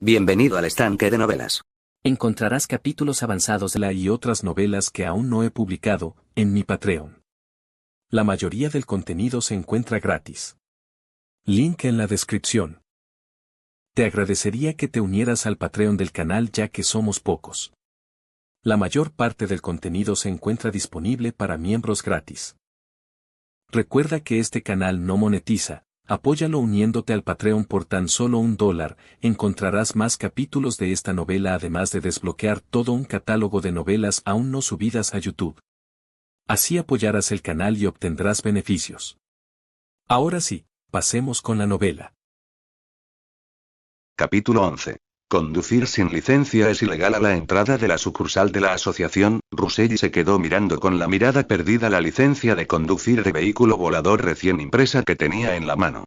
Bienvenido al estanque de novelas. Encontrarás capítulos avanzados de la y otras novelas que aún no he publicado en mi Patreon. La mayoría del contenido se encuentra gratis. Link en la descripción. Te agradecería que te unieras al Patreon del canal ya que somos pocos. La mayor parte del contenido se encuentra disponible para miembros gratis. Recuerda que este canal no monetiza. Apóyalo uniéndote al Patreon por tan solo $1, encontrarás más capítulos de esta novela además de desbloquear todo un catálogo de novelas aún no subidas a YouTube. Así apoyarás el canal y obtendrás beneficios. Ahora sí, pasemos con la novela. Capítulo 11. Conducir sin licencia es ilegal. A la entrada de la sucursal de la asociación, Russell se quedó mirando con la mirada perdida la licencia de conducir de vehículo volador recién impresa que tenía en la mano.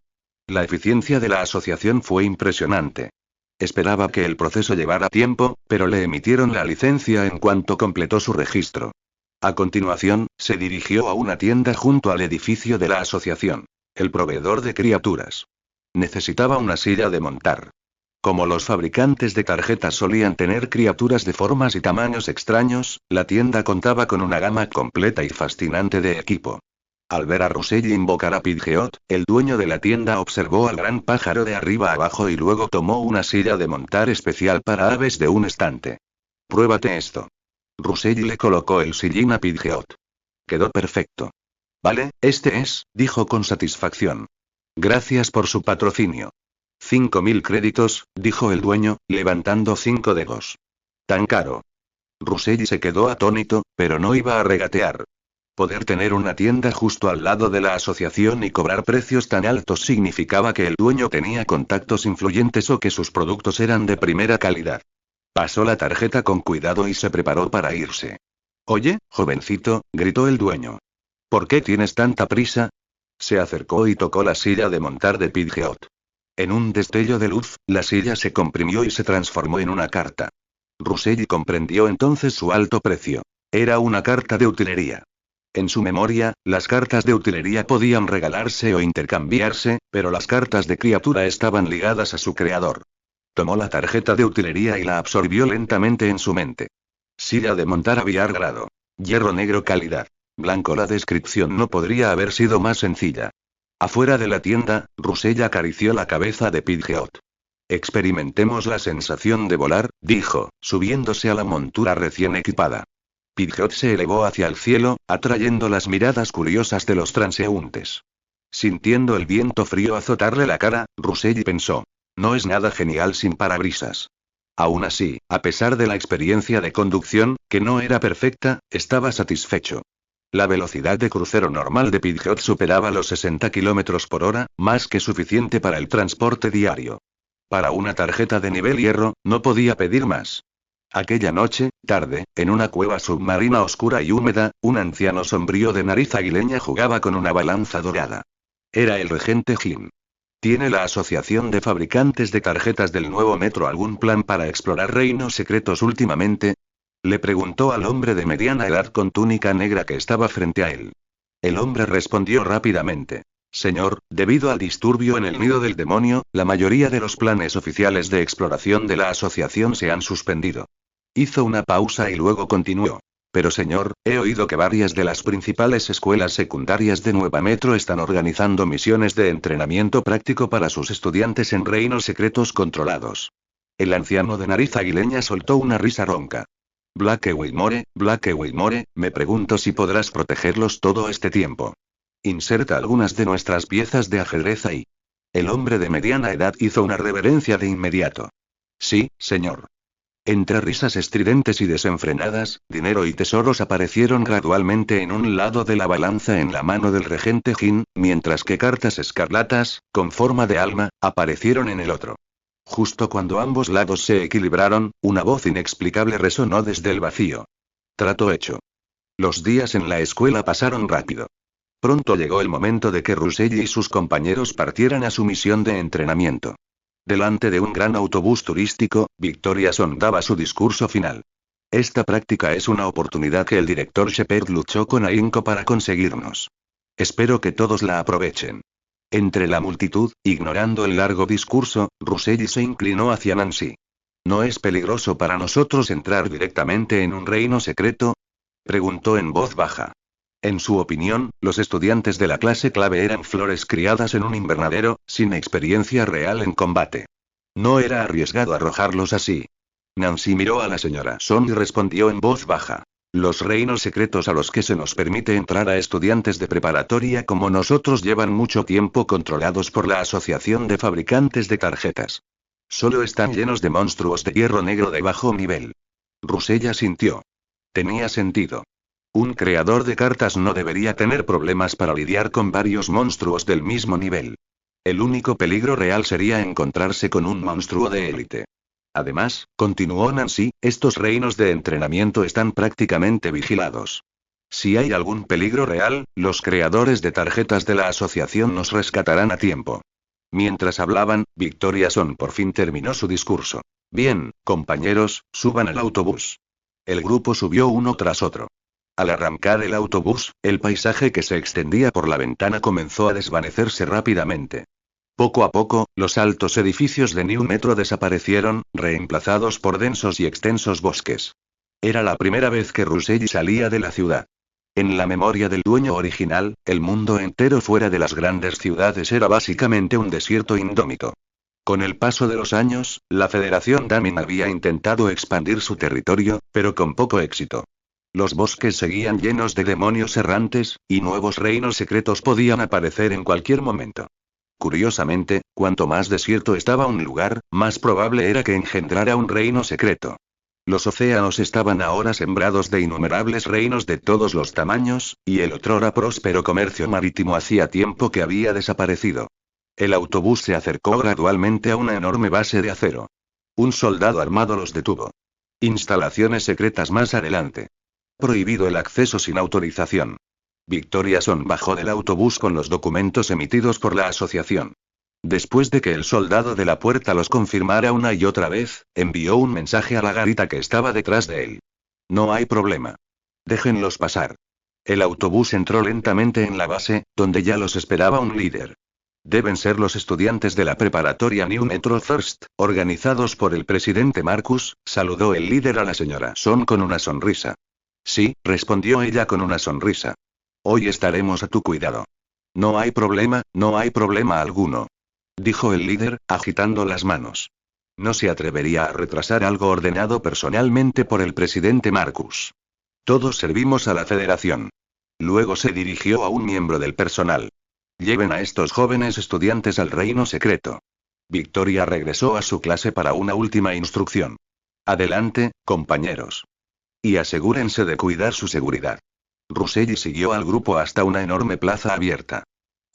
La eficiencia de la asociación fue impresionante. Esperaba que el proceso llevara tiempo, pero le emitieron la licencia en cuanto completó su registro. A continuación, se dirigió a una tienda junto al edificio de la asociación. El proveedor de criaturas. Necesitaba una silla de montar. Como los fabricantes de tarjetas solían tener criaturas de formas y tamaños extraños, la tienda contaba con una gama completa y fascinante de equipo. Al ver a Russell invocar a Pidgeot, el dueño de la tienda observó al gran pájaro de arriba abajo y luego tomó una silla de montar especial para aves de un estante. Pruébate esto. Russell le colocó el sillín a Pidgeot. Quedó perfecto. Vale, este es, dijo con satisfacción. Gracias por su patrocinio. 5.000 créditos, dijo el dueño, levantando 5 dedos. ¿Tan caro? Russell se quedó atónito, pero no iba a regatear. Poder tener una tienda justo al lado de la asociación y cobrar precios tan altos significaba que el dueño tenía contactos influyentes o que sus productos eran de primera calidad. Pasó la tarjeta con cuidado y se preparó para irse. Oye, jovencito, gritó el dueño. ¿Por qué tienes tanta prisa? Se acercó y tocó la silla de montar de Pidgeot. En un destello de luz, la silla se comprimió y se transformó en una carta. Russell comprendió entonces su alto precio. Era una carta de utilería. En su memoria, las cartas de utilería podían regalarse o intercambiarse, pero las cartas de criatura estaban ligadas a su creador. Tomó la tarjeta de utilería y la absorbió lentamente en su mente. Silla de montar aviar grado. Hierro negro calidad. Blanco. La descripción no podría haber sido más sencilla. Afuera de la tienda, Russell acarició la cabeza de Pidgeot. Experimentemos la sensación de volar, dijo, subiéndose a la montura recién equipada. Pidgeot se elevó hacia el cielo, atrayendo las miradas curiosas de los transeúntes. Sintiendo el viento frío azotarle la cara, Russell pensó. No es nada genial sin parabrisas. Aún así, a pesar de la experiencia de conducción, que no era perfecta, estaba satisfecho. La velocidad de crucero normal de Pidgeot superaba los 60 km por hora, más que suficiente para el transporte diario. Para una tarjeta de nivel hierro, no podía pedir más. Aquella noche, tarde, en una cueva submarina oscura y húmeda, un anciano sombrío de nariz aguileña jugaba con una balanza dorada. Era el regente Jin. ¿Tiene la Asociación de Fabricantes de Tarjetas del Nuevo Metro algún plan para explorar reinos secretos últimamente? Le preguntó al hombre de mediana edad con túnica negra que estaba frente a él. El hombre respondió rápidamente. Señor, debido al disturbio en el nido del demonio, la mayoría de los planes oficiales de exploración de la asociación se han suspendido. Hizo una pausa y luego continuó. Pero señor, he oído que varias de las principales escuelas secundarias de Nueva Metro están organizando misiones de entrenamiento práctico para sus estudiantes en reinos secretos controlados. El anciano de nariz aguileña soltó una risa ronca. Black Whitmore, me pregunto si podrás protegerlos todo este tiempo. Inserta algunas de nuestras piezas de ajedrez ahí. El hombre de mediana edad hizo una reverencia de inmediato. Sí, señor. Entre risas estridentes y desenfrenadas, dinero y tesoros aparecieron gradualmente en un lado de la balanza en la mano del regente Jin, mientras que cartas escarlatas, con forma de alma, aparecieron en el otro. Justo cuando ambos lados se equilibraron, una voz inexplicable resonó desde el vacío. Trato hecho. Los días en la escuela pasaron rápido. Pronto llegó el momento de que Russell y sus compañeros partieran a su misión de entrenamiento. Delante de un gran autobús turístico, Victoria sondaba su discurso final. Esta práctica es una oportunidad que el director Shepard luchó con ahínco para conseguirnos. Espero que todos la aprovechen. Entre la multitud, ignorando el largo discurso, Russell se inclinó hacia Nancy. ¿No es peligroso para nosotros entrar directamente en un reino secreto? Preguntó en voz baja. En su opinión, los estudiantes de la clase clave eran flores criadas en un invernadero, sin experiencia real en combate. No era arriesgado arrojarlos así. Nancy miró a la señora Son y respondió en voz baja. Los reinos secretos a los que se nos permite entrar a estudiantes de preparatoria como nosotros llevan mucho tiempo controlados por la Asociación de Fabricantes de Tarjetas. Solo están llenos de monstruos de hierro negro de bajo nivel. Rusella sintió. Tenía sentido. Un creador de cartas no debería tener problemas para lidiar con varios monstruos del mismo nivel. El único peligro real sería encontrarse con un monstruo de élite. Además, continuó Nancy, estos reinos de entrenamiento están prácticamente vigilados. Si hay algún peligro real, los creadores de tarjetas de la asociación nos rescatarán a tiempo. Mientras hablaban, Victoria Son por fin terminó su discurso. Bien, compañeros, suban al autobús. El grupo subió uno tras otro. Al arrancar el autobús, el paisaje que se extendía por la ventana comenzó a desvanecerse rápidamente. Poco a poco, los altos edificios de New Metro desaparecieron, reemplazados por densos y extensos bosques. Era la primera vez que Rusell salía de la ciudad. En la memoria del dueño original, el mundo entero fuera de las grandes ciudades era básicamente un desierto indómito. Con el paso de los años, la Federación Damin había intentado expandir su territorio, pero con poco éxito. Los bosques seguían llenos de demonios errantes, y nuevos reinos secretos podían aparecer en cualquier momento. Curiosamente, cuanto más desierto estaba un lugar, más probable era que engendrara un reino secreto. Los océanos estaban ahora sembrados de innumerables reinos de todos los tamaños, y el otrora próspero comercio marítimo hacía tiempo que había desaparecido. El autobús se acercó gradualmente a una enorme base de acero. Un soldado armado los detuvo. Instalaciones secretas más adelante. Prohibido el acceso sin autorización. Victoria Son bajó del autobús con los documentos emitidos por la asociación. Después de que el soldado de la puerta los confirmara una y otra vez, envió un mensaje a la garita que estaba detrás de él. No hay problema. Déjenlos pasar. El autobús entró lentamente en la base, donde ya los esperaba un líder. Deben ser los estudiantes de la preparatoria New Metro First, organizados por el presidente Marcus, saludó el líder a la señora Son con una sonrisa. Sí, respondió ella con una sonrisa. Hoy estaremos a tu cuidado. No hay problema alguno. Dijo el líder, agitando las manos. No se atrevería a retrasar algo ordenado personalmente por el presidente Marcus. Todos servimos a la Federación. Luego se dirigió a un miembro del personal. Lleven a estos jóvenes estudiantes al reino secreto. Victoria regresó a su clase para una última instrucción. Adelante, compañeros. Y asegúrense de cuidar su seguridad. Rusell siguió al grupo hasta una enorme plaza abierta.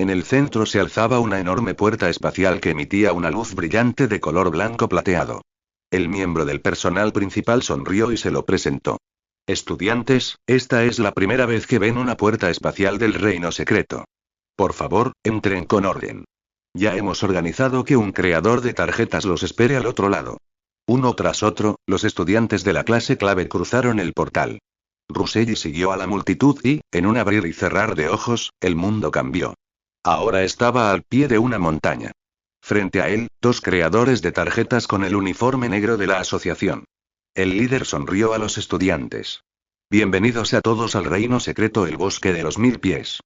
En el centro se alzaba una enorme puerta espacial que emitía una luz brillante de color blanco plateado. El miembro del personal principal sonrió y se lo presentó. Estudiantes, esta es la primera vez que ven una puerta espacial del reino secreto. Por favor, entren con orden. Ya hemos organizado que un creador de tarjetas los espere al otro lado. Uno tras otro, los estudiantes de la clase clave cruzaron el portal. Rusell siguió a la multitud y, en un abrir y cerrar de ojos, el mundo cambió. Ahora estaba al pie de una montaña. Frente a él, dos creadores de tarjetas con el uniforme negro de la asociación. El líder sonrió a los estudiantes. Bienvenidos a todos al reino secreto el bosque de los 1000 pies.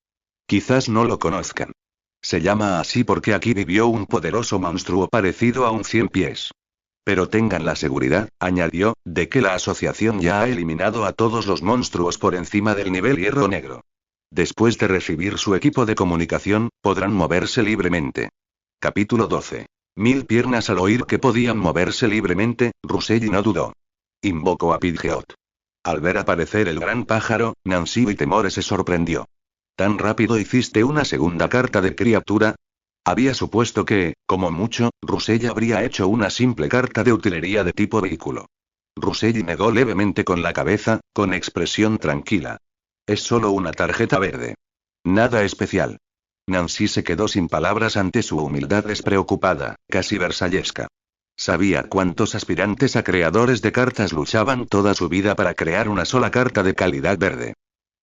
Quizás no lo conozcan. Se llama así porque aquí vivió un poderoso monstruo parecido a un 100 pies. Pero tengan la seguridad, añadió, de que la asociación ya ha eliminado a todos los monstruos por encima del nivel hierro negro. Después de recibir su equipo de comunicación, podrán moverse libremente. Capítulo 12. 1000 piernas. Al oír que podían moverse libremente, Rusell no dudó. Invocó a Pidgeot. Al ver aparecer el gran pájaro, Nancy y Temore se sorprendió. ¿Tan rápido hiciste una segunda carta de criatura? Había supuesto que, como mucho, Rusell habría hecho una simple carta de utilería de tipo vehículo. Rusell negó levemente con la cabeza, con expresión tranquila. Es solo una tarjeta verde. Nada especial. Nancy se quedó sin palabras ante su humildad despreocupada, casi versallesca. Sabía cuántos aspirantes a creadores de cartas luchaban toda su vida para crear una sola carta de calidad verde.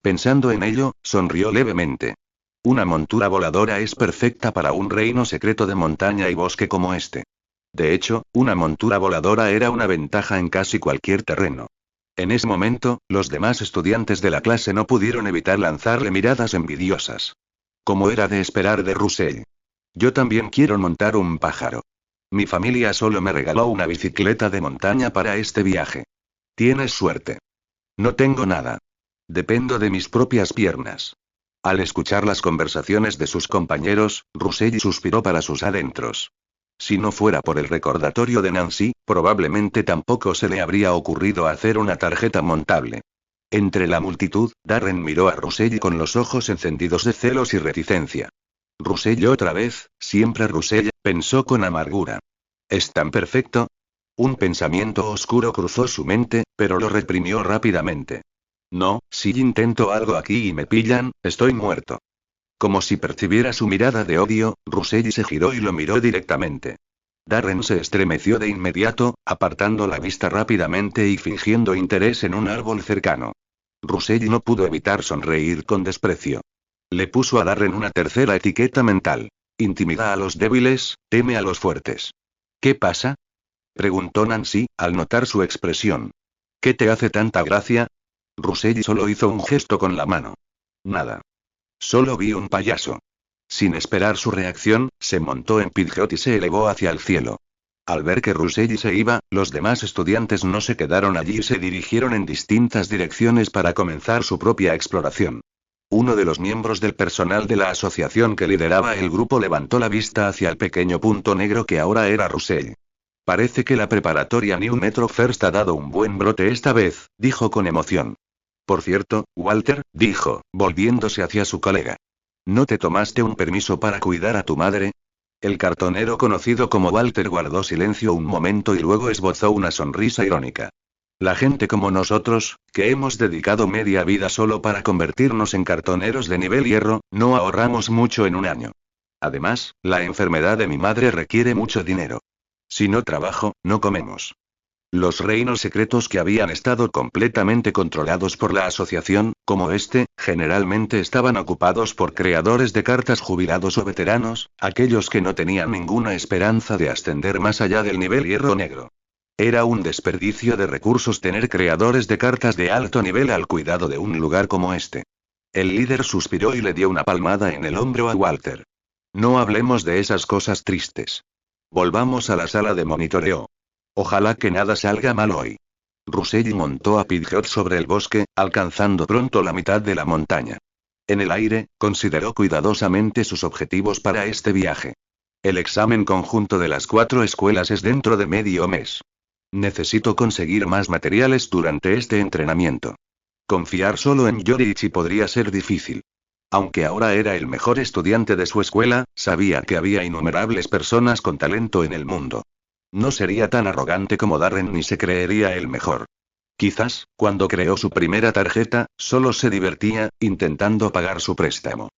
Pensando en ello, sonrió levemente. Una montura voladora es perfecta para un reino secreto de montaña y bosque como este. De hecho, una montura voladora era una ventaja en casi cualquier terreno. En ese momento, los demás estudiantes de la clase no pudieron evitar lanzarle miradas envidiosas. Como era de esperar de Russell. Yo también quiero montar un pájaro. Mi familia solo me regaló una bicicleta de montaña para este viaje. Tienes suerte. No tengo nada. Dependo de mis propias piernas. Al escuchar las conversaciones de sus compañeros, Russell suspiró para sus adentros. Si no fuera por el recordatorio de Nancy, probablemente tampoco se le habría ocurrido hacer una tarjeta montable. Entre la multitud, Darren miró a Russell con los ojos encendidos de celos y reticencia. Russell otra vez, siempre Russell, pensó con amargura. ¿Es tan perfecto? Un pensamiento oscuro cruzó su mente, pero lo reprimió rápidamente. No, si intento algo aquí y me pillan, estoy muerto. Como si percibiera su mirada de odio, Russell se giró y lo miró directamente. Darren se estremeció de inmediato, apartando la vista rápidamente y fingiendo interés en un árbol cercano. Russell no pudo evitar sonreír con desprecio. Le puso a Darren una tercera etiqueta mental. Intimida a los débiles, teme a los fuertes. ¿Qué pasa? Preguntó Nancy, al notar su expresión. ¿Qué te hace tanta gracia? Russell solo hizo un gesto con la mano. Nada. Solo vi un payaso. Sin esperar su reacción, se montó en Pidgeot y se elevó hacia el cielo. Al ver que Russell se iba, los demás estudiantes no se quedaron allí y se dirigieron en distintas direcciones para comenzar su propia exploración. Uno de los miembros del personal de la asociación que lideraba el grupo levantó la vista hacia el pequeño punto negro que ahora era Russell. Parece que la preparatoria New Metro First ha dado un buen brote esta vez, dijo con emoción. Por cierto, Walter, dijo, volviéndose hacia su colega. ¿No te tomaste un permiso para cuidar a tu madre? El cartonero conocido como Walter guardó silencio un momento y luego esbozó una sonrisa irónica. La gente como nosotros, que hemos dedicado media vida solo para convertirnos en cartoneros de nivel hierro, no ahorramos mucho en un año. Además, la enfermedad de mi madre requiere mucho dinero. Si no trabajo, no comemos. Los reinos secretos que habían estado completamente controlados por la asociación, como este, generalmente estaban ocupados por creadores de cartas jubilados o veteranos, aquellos que no tenían ninguna esperanza de ascender más allá del nivel hierro negro. Era un desperdicio de recursos tener creadores de cartas de alto nivel al cuidado de un lugar como este. El líder suspiró y le dio una palmada en el hombro a Walter. No hablemos de esas cosas tristes. Volvamos a la sala de monitoreo. Ojalá que nada salga mal hoy. Russell montó a Pidgeot sobre el bosque, alcanzando pronto la mitad de la montaña. En el aire, consideró cuidadosamente sus objetivos para este viaje. El examen conjunto de las 4 escuelas es dentro de medio mes. Necesito conseguir más materiales durante este entrenamiento. Confiar solo en Yoriichi podría ser difícil. Aunque ahora era el mejor estudiante de su escuela, sabía que había innumerables personas con talento en el mundo. No sería tan arrogante como Darren ni se creería el mejor. Quizás, cuando creó su primera tarjeta, solo se divertía, intentando pagar su préstamo.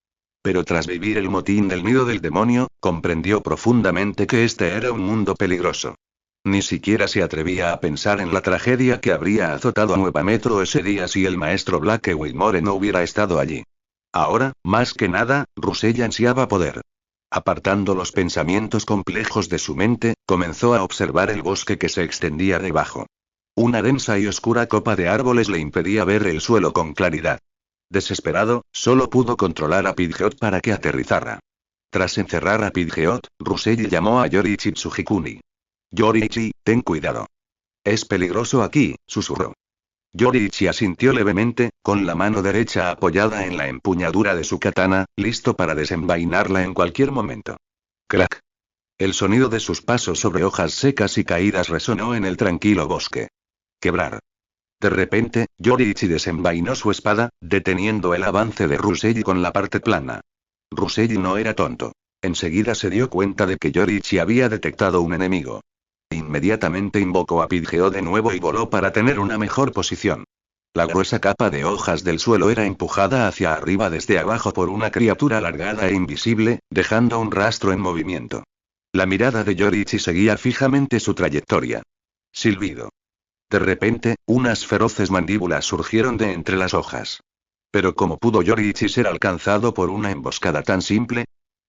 Pero tras vivir el motín del nido del demonio, comprendió profundamente que este era un mundo peligroso. Ni siquiera se atrevía a pensar en la tragedia que habría azotado a Nueva Metro ese día si el maestro Blake Whitmore no hubiera estado allí. Ahora, más que nada, Russell ansiaba poder. Apartando los pensamientos complejos de su mente, comenzó a observar el bosque que se extendía debajo. Una densa y oscura copa de árboles le impedía ver el suelo con claridad. Desesperado, solo pudo controlar a Pidgeot para que aterrizara. Tras encerrar a Pidgeot, Russell llamó a Yoriichi Tsujikuni. Yoriichi, ten cuidado. Es peligroso aquí, susurró. Yoriichi asintió levemente, con la mano derecha apoyada en la empuñadura de su katana, listo para desenvainarla en cualquier momento. Crack. El sonido de sus pasos sobre hojas secas y caídas resonó en el tranquilo bosque. Quebrar. De repente, Yoriichi desenvainó su espada, deteniendo el avance de Russell con la parte plana. Russell no era tonto. Enseguida se dio cuenta de que Yoriichi había detectado un enemigo. Inmediatamente invocó a Pidgeot de nuevo y voló para tener una mejor posición. La gruesa capa de hojas del suelo era empujada hacia arriba desde abajo por una criatura alargada e invisible, dejando un rastro en movimiento. La mirada de Yoriichi seguía fijamente su trayectoria. Silbido. De repente, unas feroces mandíbulas surgieron de entre las hojas. Pero ¿cómo pudo Yoriichi ser alcanzado por una emboscada tan simple?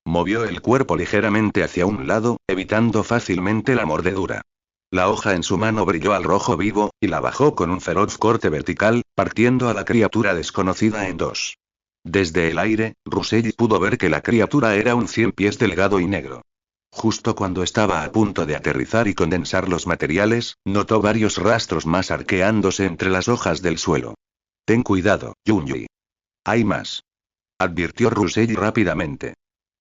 Movió el cuerpo ligeramente hacia un lado, evitando fácilmente la mordedura. La hoja en su mano brilló al rojo vivo, y la bajó con un feroz corte vertical, partiendo a la criatura desconocida en dos. Desde el aire, Russell pudo ver que la criatura era un 100 pies delgado y negro. Justo cuando estaba a punto de aterrizar y condensar los materiales, notó varios rastros más arqueándose entre las hojas del suelo. Ten cuidado, Yunyi. Hay más. Advirtió Russell rápidamente.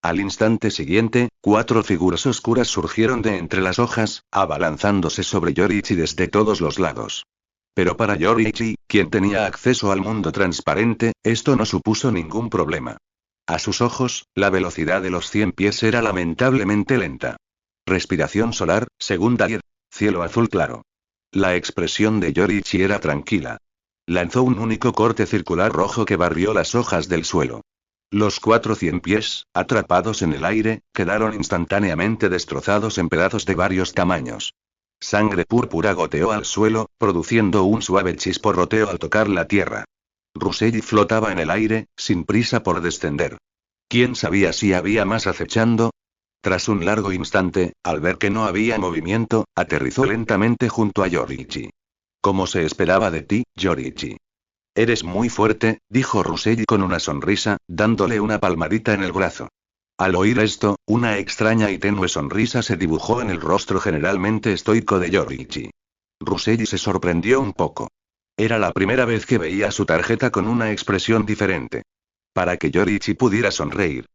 Al instante siguiente, 4 figuras oscuras surgieron de entre las hojas, abalanzándose sobre Yoriichi desde todos los lados. Pero para Yoriichi, quien tenía acceso al mundo transparente, esto no supuso ningún problema. A sus ojos, la velocidad de los 100 pies era lamentablemente lenta. Respiración solar, segunda y cielo azul claro. La expresión de Yoriichi era tranquila. Lanzó un único corte circular rojo que barrió las hojas del suelo. Los 4 100 pies, atrapados en el aire, quedaron instantáneamente destrozados en pedazos de varios tamaños. Sangre púrpura goteó al suelo, produciendo un suave chisporroteo al tocar la tierra. Russell flotaba en el aire, sin prisa por descender. ¿Quién sabía si había más acechando? Tras un largo instante, al ver que no había movimiento, aterrizó lentamente junto a Yoriichi. Como se esperaba de ti, Yoriichi. Eres muy fuerte, dijo Russell con una sonrisa, dándole una palmadita en el brazo. Al oír esto, una extraña y tenue sonrisa se dibujó en el rostro generalmente estoico de Yoriichi. Russell se sorprendió un poco. Era la primera vez que veía su tarjeta con una expresión diferente. Para que Yoriichi pudiera sonreír.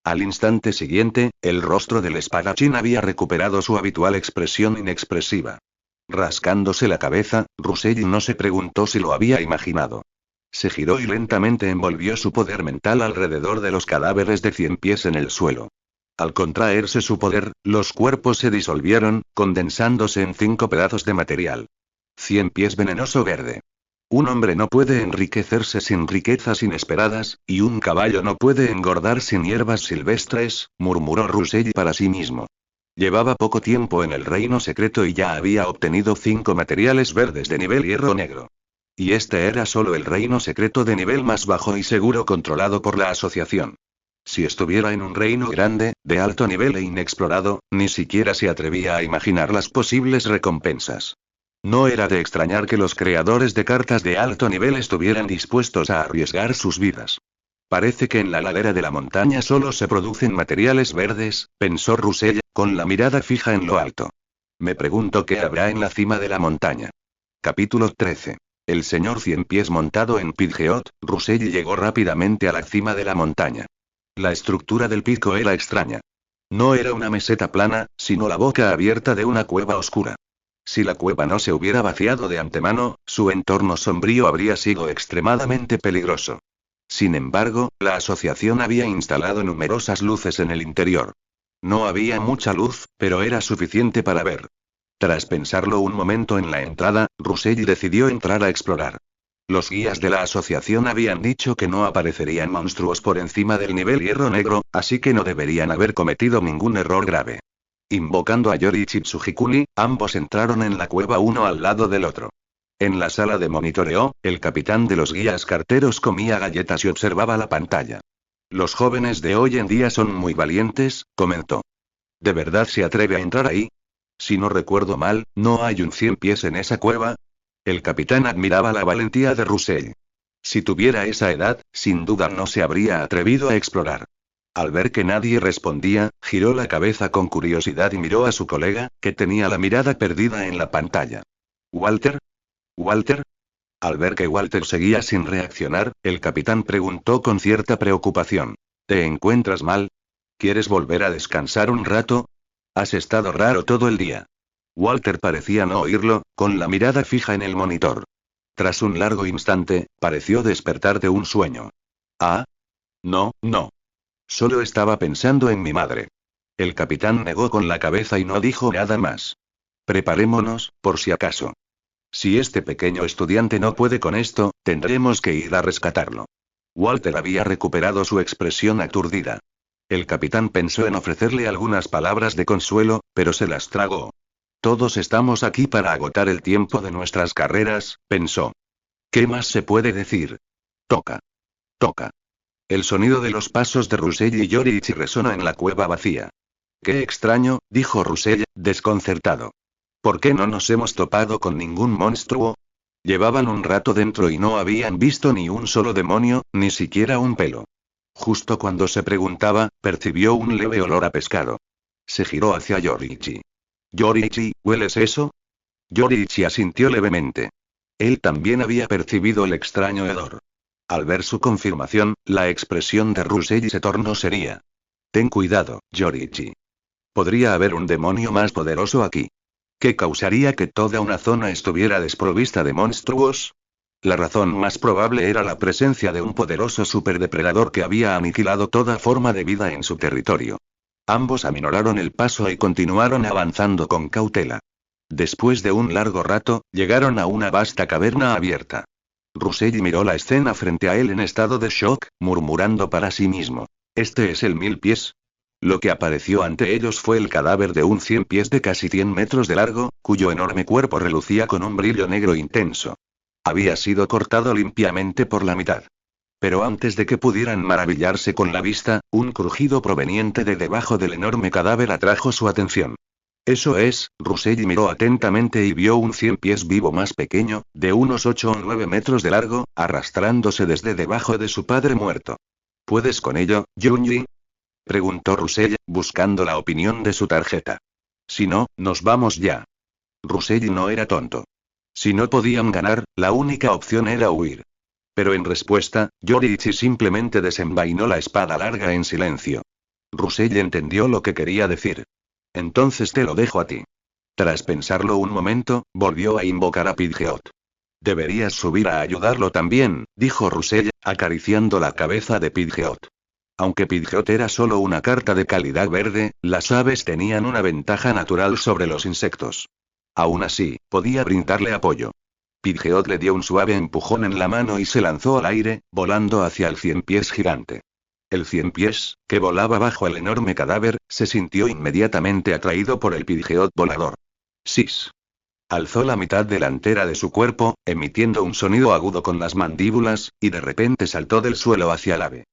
Al instante siguiente, el rostro del espadachín había recuperado su habitual expresión inexpresiva. Rascándose la cabeza, Russell no se preguntó si lo había imaginado. Se giró y lentamente envolvió su poder mental alrededor de los cadáveres de 100 pies en el suelo. Al contraerse su poder, los cuerpos se disolvieron, condensándose en 5 pedazos de material. 100 pies venenoso verde. Un hombre no puede enriquecerse sin riquezas inesperadas, y un caballo no puede engordar sin hierbas silvestres, murmuró Russell para sí mismo. Llevaba poco tiempo en el reino secreto y ya había obtenido 5 materiales verdes de nivel hierro negro. Y este era solo el reino secreto de nivel más bajo y seguro controlado por la asociación. Si estuviera en un reino grande, de alto nivel e inexplorado, ni siquiera se atrevía a imaginar las posibles recompensas. No era de extrañar que los creadores de cartas de alto nivel estuvieran dispuestos a arriesgar sus vidas. Parece que en la ladera de la montaña solo se producen materiales verdes, pensó Russell, con la mirada fija en lo alto. Me pregunto qué habrá en la cima de la montaña. Capítulo 13. El señor 100 pies montado en Pidgeot, Russell llegó rápidamente a la cima de la montaña. La estructura del pico era extraña. No era una meseta plana, sino la boca abierta de una cueva oscura. Si la cueva no se hubiera vaciado de antemano, su entorno sombrío habría sido extremadamente peligroso. Sin embargo, la asociación había instalado numerosas luces en el interior. No había mucha luz, pero era suficiente para ver. Tras pensarlo un momento en la entrada, Russell decidió entrar a explorar. Los guías de la asociación habían dicho que no aparecerían monstruos por encima del nivel hierro negro, así que no deberían haber cometido ningún error grave. Invocando a Yoriichi Tsujikuni, ambos entraron en la cueva uno al lado del otro. En la sala de monitoreo, el capitán de los guías carteros comía galletas y observaba la pantalla. Los jóvenes de hoy en día son muy valientes, comentó. ¿De verdad se atreve a entrar ahí? Si no recuerdo mal, ¿no hay un 100 pies en esa cueva? El capitán admiraba la valentía de Russell. Si tuviera esa edad, sin duda no se habría atrevido a explorar. Al ver que nadie respondía, giró la cabeza con curiosidad y miró a su colega, que tenía la mirada perdida en la pantalla. ¿Walter? ¿Walter? Al ver que Walter seguía sin reaccionar, el capitán preguntó con cierta preocupación. ¿Te encuentras mal? ¿Quieres volver a descansar un rato? Has estado raro todo el día. Walter parecía no oírlo, con la mirada fija en el monitor. Tras un largo instante, pareció despertar de un sueño. Ah. No, no. Solo estaba pensando en mi madre. El capitán negó con la cabeza y no dijo nada más. Preparémonos, por si acaso. Si este pequeño estudiante no puede con esto, tendremos que ir a rescatarlo. Walter había recuperado su expresión aturdida. El capitán pensó en ofrecerle algunas palabras de consuelo, pero se las tragó. Todos estamos aquí para agotar el tiempo de nuestras carreras, pensó. ¿Qué más se puede decir? Toca. Toca. El sonido de los pasos de Russell y Yoriichi resonó en la cueva vacía. «Qué extraño», dijo Russell, desconcertado. «¿Por qué no nos hemos topado con ningún monstruo?» Llevaban un rato dentro y no habían visto ni un solo demonio, ni siquiera un pelo. Justo cuando se preguntaba, percibió un leve olor a pescado. Se giró hacia Yoriichi. «Yoriichi, ¿hueles eso?» Yoriichi asintió levemente. Él también había percibido el extraño hedor. Al ver su confirmación, la expresión de Russell se tornó seria. «Ten cuidado, Yoriichi. Podría haber un demonio más poderoso aquí. ¿Qué causaría que toda una zona estuviera desprovista de monstruos?» La razón más probable era la presencia de un poderoso superdepredador que había aniquilado toda forma de vida en su territorio. Ambos aminoraron el paso y continuaron avanzando con cautela. Después de un largo rato, llegaron a una vasta caverna abierta. Russell miró la escena frente a él en estado de shock, murmurando para sí mismo. «¿Este es el 1000 pies?» Lo que apareció ante ellos fue el cadáver de un 100 pies de casi 100 metros de largo, cuyo enorme cuerpo relucía con un brillo negro intenso. Había sido cortado limpiamente por la mitad. Pero antes de que pudieran maravillarse con la vista, un crujido proveniente de debajo del enorme cadáver atrajo su atención. «Eso es», Russell miró atentamente y vio un 100 pies vivo más pequeño, de unos 8 o 9 metros de largo, arrastrándose desde debajo de su padre muerto. «¿Puedes con ello, Junji?», preguntó Russell, buscando la opinión de su tarjeta. «Si no, nos vamos ya». Russell no era tonto. Si no podían ganar, la única opción era huir. Pero en respuesta, Yoriichi simplemente desenvainó la espada larga en silencio. Russell entendió lo que quería decir. «Entonces te lo dejo a ti». Tras pensarlo un momento, volvió a invocar a Pidgeot. «Deberías subir a ayudarlo también», dijo Russell, acariciando la cabeza de Pidgeot. Aunque Pidgeot era solo una carta de calidad verde, las aves tenían una ventaja natural sobre los insectos. Aún así, podía brindarle apoyo. Pidgeot le dio un suave empujón en la mano y se lanzó al aire, volando hacia el 100 pies gigante. El 100 pies, que volaba bajo el enorme cadáver, se sintió inmediatamente atraído por el Pidgeot volador. «Sis». Alzó la mitad delantera de su cuerpo, emitiendo un sonido agudo con las mandíbulas, y de repente saltó del suelo hacia el ave.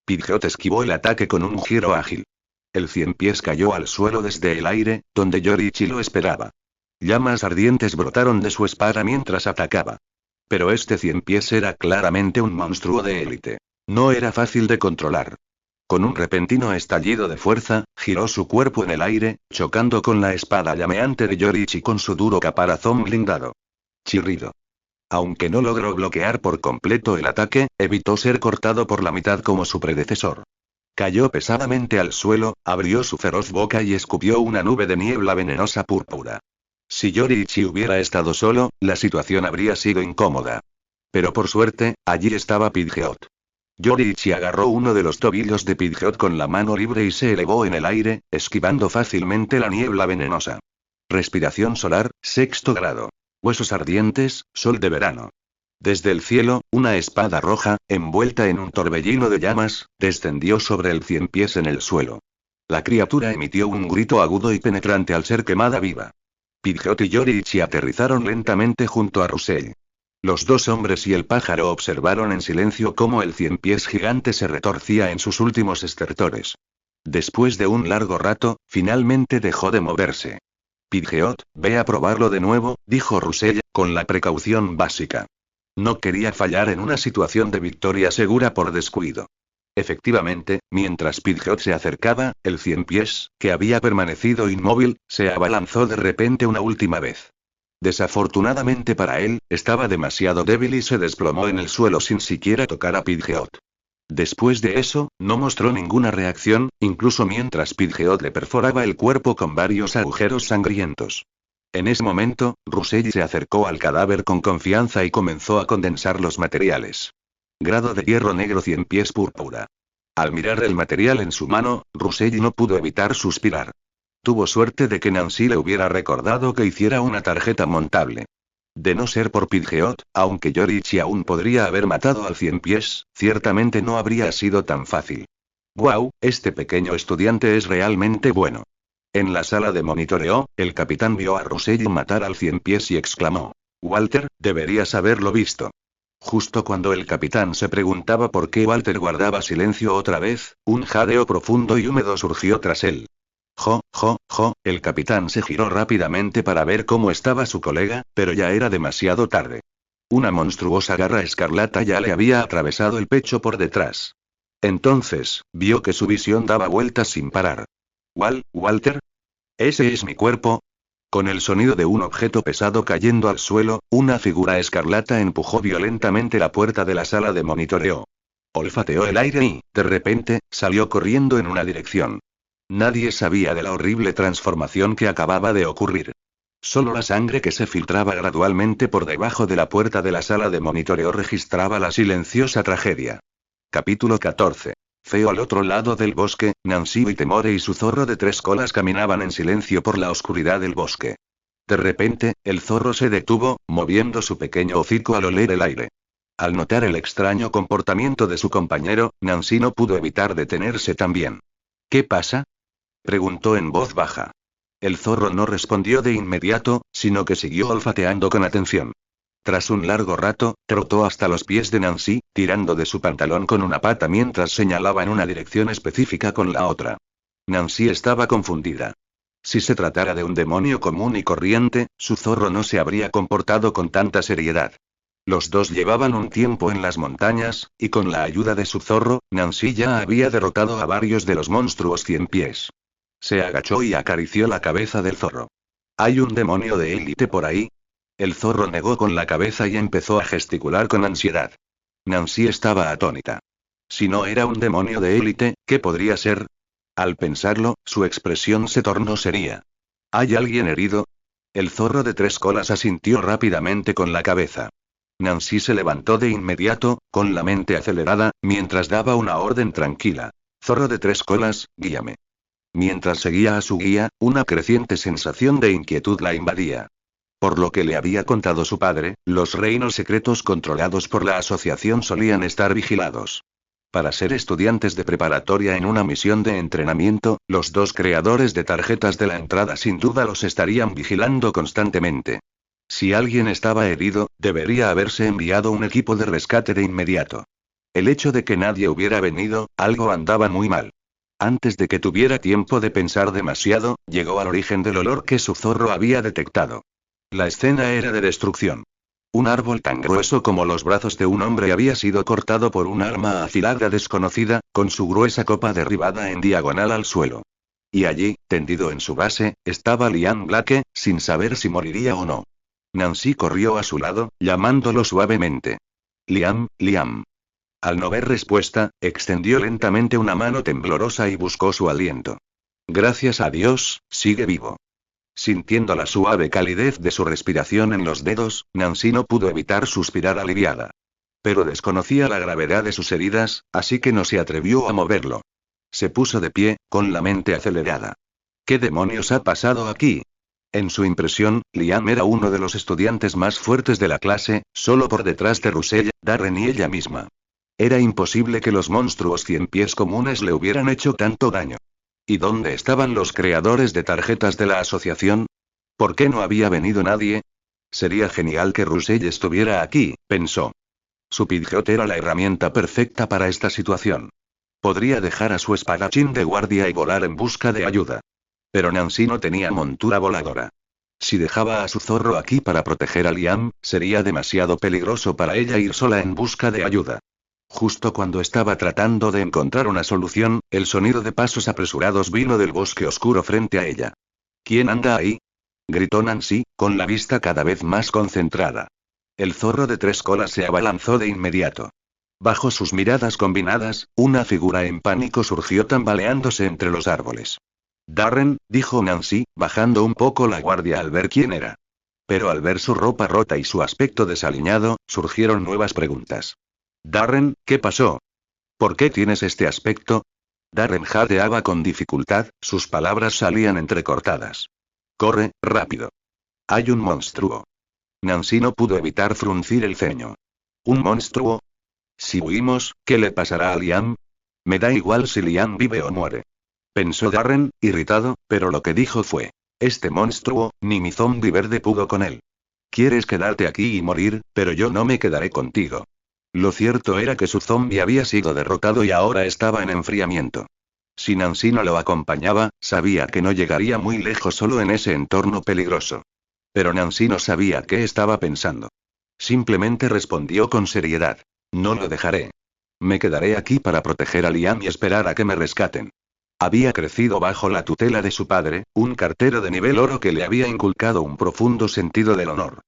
Pidgeot esquivó el ataque con un giro ágil. El 100 pies cayó al suelo desde el aire, donde Yoriichi lo esperaba. Llamas ardientes brotaron de su espada mientras atacaba. Pero este 100 pies era claramente un monstruo de élite. No era fácil de controlar. Con un repentino estallido de fuerza, giró su cuerpo en el aire, chocando con la espada llameante de Yoriichi con su duro caparazón blindado. Chirrido. Aunque no logró bloquear por completo el ataque, evitó ser cortado por la mitad como su predecesor. Cayó pesadamente al suelo, abrió su feroz boca y escupió una nube de niebla venenosa púrpura. Si Yoriichi hubiera estado solo, la situación habría sido incómoda. Pero por suerte, allí estaba Pidgeot. Yoriichi agarró uno de los tobillos de Pidgeot con la mano libre y se elevó en el aire, esquivando fácilmente la niebla venenosa. Respiración solar, 6º grado. Huesos ardientes, sol de verano. Desde el cielo, una espada roja, envuelta en un torbellino de llamas, descendió sobre el 100 pies en el suelo. La criatura emitió un grito agudo y penetrante al ser quemada viva. Pidgeot y Yoriichi aterrizaron lentamente junto a Russell. Los dos hombres y el pájaro observaron en silencio cómo el 100 pies gigante se retorcía en sus últimos estertores. Después de un largo rato, finalmente dejó de moverse. «Pidgeot, ve a probarlo de nuevo», dijo Russell, con la precaución básica. No quería fallar en una situación de victoria segura por descuido. Efectivamente, mientras Pidgeot se acercaba, el 100 pies, que había permanecido inmóvil, se abalanzó de repente una última vez. Desafortunadamente para él, estaba demasiado débil y se desplomó en el suelo sin siquiera tocar a Pidgeot. Después de eso, no mostró ninguna reacción, incluso mientras Pidgeot le perforaba el cuerpo con varios agujeros sangrientos. En ese momento, Russell se acercó al cadáver con confianza y comenzó a condensar los materiales. Grado de hierro negro 100 pies púrpura. Al mirar el material en su mano, Russell no pudo evitar suspirar. Tuvo suerte de que Nancy le hubiera recordado que hiciera una tarjeta montable. De no ser por Pidgeot, aunque Yoriichi aún podría haber matado al 100 pies, ciertamente no habría sido tan fácil. «Guau, este pequeño estudiante es realmente bueno». En la sala de monitoreo, el capitán vio a Russell matar al 100 pies y exclamó: «Walter, deberías haberlo visto». Justo cuando el capitán se preguntaba por qué Walter guardaba silencio otra vez, un jadeo profundo y húmedo surgió tras él. El capitán se giró rápidamente para ver cómo estaba su colega, pero ya era demasiado tarde. Una monstruosa garra escarlata ya le había atravesado el pecho por detrás. Entonces, vio que su visión daba vueltas sin parar. ¿Walter? ¿Ese es mi cuerpo? Con el sonido de un objeto pesado cayendo al suelo, una figura escarlata empujó violentamente la puerta de la sala de monitoreo. Olfateó el aire y, de repente, salió corriendo en una dirección. Nadie sabía de la horrible transformación que acababa de ocurrir. Solo la sangre que se filtraba gradualmente por debajo de la puerta de la sala de monitoreo registraba la silenciosa tragedia. Capítulo 14. Feo al otro lado del bosque, Nancy y Temore y su zorro de 3 colas caminaban en silencio por la oscuridad del bosque. De repente, el zorro se detuvo, moviendo su pequeño hocico al oler el aire. Al notar el extraño comportamiento de su compañero, Nancy no pudo evitar detenerse también. ¿Qué pasa?, preguntó en voz baja. El zorro no respondió de inmediato, sino que siguió olfateando con atención. Tras un largo rato, trotó hasta los pies de Nancy, tirando de su pantalón con una pata mientras señalaba en una dirección específica con la otra. Nancy estaba confundida. Si se tratara de un demonio común y corriente, su zorro no se habría comportado con tanta seriedad. Los dos llevaban un tiempo en las montañas, y con la ayuda de su zorro, Nancy ya había derrotado a varios de los monstruos 100 pies. Se agachó y acarició la cabeza del zorro. ¿Hay un demonio de élite por ahí? El zorro negó con la cabeza y empezó a gesticular con ansiedad. Nancy estaba atónita. Si no era un demonio de élite, ¿qué podría ser? Al pensarlo, su expresión se tornó seria. ¿Hay alguien herido? El zorro de 3 colas asintió rápidamente con la cabeza. Nancy se levantó de inmediato, con la mente acelerada, mientras daba una orden tranquila. Zorro de 3 colas, guíame. Mientras seguía a su guía, una creciente sensación de inquietud la invadía. Por lo que le había contado su padre, los reinos secretos controlados por la asociación solían estar vigilados. Para ser estudiantes de preparatoria en una misión de entrenamiento, los 2 creadores de tarjetas de la entrada sin duda los estarían vigilando constantemente. Si alguien estaba herido, debería haberse enviado un equipo de rescate de inmediato. El hecho de que nadie hubiera venido, algo andaba muy mal. Antes de que tuviera tiempo de pensar demasiado, llegó al origen del olor que su zorro había detectado. La escena era de destrucción. Un árbol tan grueso como los brazos de un hombre había sido cortado por un arma afilada desconocida, con su gruesa copa derribada en diagonal al suelo. Y allí, tendido en su base, estaba Liam Blake, sin saber si moriría o no. Nancy corrió a su lado, llamándolo suavemente. Liam. Al no ver respuesta, extendió lentamente una mano temblorosa y buscó su aliento. Gracias a Dios, sigue vivo. Sintiendo la suave calidez de su respiración en los dedos, Nancy no pudo evitar suspirar aliviada. Pero desconocía la gravedad de sus heridas, así que no se atrevió a moverlo. Se puso de pie, con la mente acelerada. ¿Qué demonios ha pasado aquí? En su impresión, Liam era uno de los estudiantes más fuertes de la clase, solo por detrás de Russell, Darren y ella misma. Era imposible que los monstruos 100 pies comunes le hubieran hecho tanto daño. ¿Y dónde estaban los creadores de tarjetas de la asociación? ¿Por qué no había venido nadie? Sería genial que Russell estuviera aquí, pensó. Su Pidgeot era la herramienta perfecta para esta situación. Podría dejar a su espadachín de guardia y volar en busca de ayuda. Pero Nancy no tenía montura voladora. Si dejaba a su zorro aquí para proteger a Liam, sería demasiado peligroso para ella ir sola en busca de ayuda. Justo cuando estaba tratando de encontrar una solución, el sonido de pasos apresurados vino del bosque oscuro frente a ella. ¿Quién anda ahí?, gritó Nancy, con la vista cada vez más concentrada. El zorro de 3 colas se abalanzó de inmediato. Bajo sus miradas combinadas, una figura en pánico surgió tambaleándose entre los árboles. Darren, dijo Nancy, bajando un poco la guardia al ver quién era. Pero al ver su ropa rota y su aspecto desaliñado, surgieron nuevas preguntas. Darren, ¿qué pasó? ¿Por qué tienes este aspecto? Darren jadeaba con dificultad, sus palabras salían entrecortadas. Corre, rápido. Hay un monstruo. Nancy no pudo evitar fruncir el ceño. ¿Un monstruo? Si huimos, ¿qué le pasará a Liam? Me da igual si Liam vive o muere. Pensó Darren, irritado, pero lo que dijo fue: este monstruo, ni mi zombie verde pudo con él. Quieres quedarte aquí y morir, pero yo no me quedaré contigo. Lo cierto era que su zombie había sido derrotado y ahora estaba en enfriamiento. Si Nancy no lo acompañaba, sabía que no llegaría muy lejos solo en ese entorno peligroso. Pero Nancy no sabía qué estaba pensando. Simplemente respondió con seriedad. No lo dejaré. Me quedaré aquí para proteger a Liam y esperar a que me rescaten. Había crecido bajo la tutela de su padre, un cartero de nivel oro que le había inculcado un profundo sentido del honor.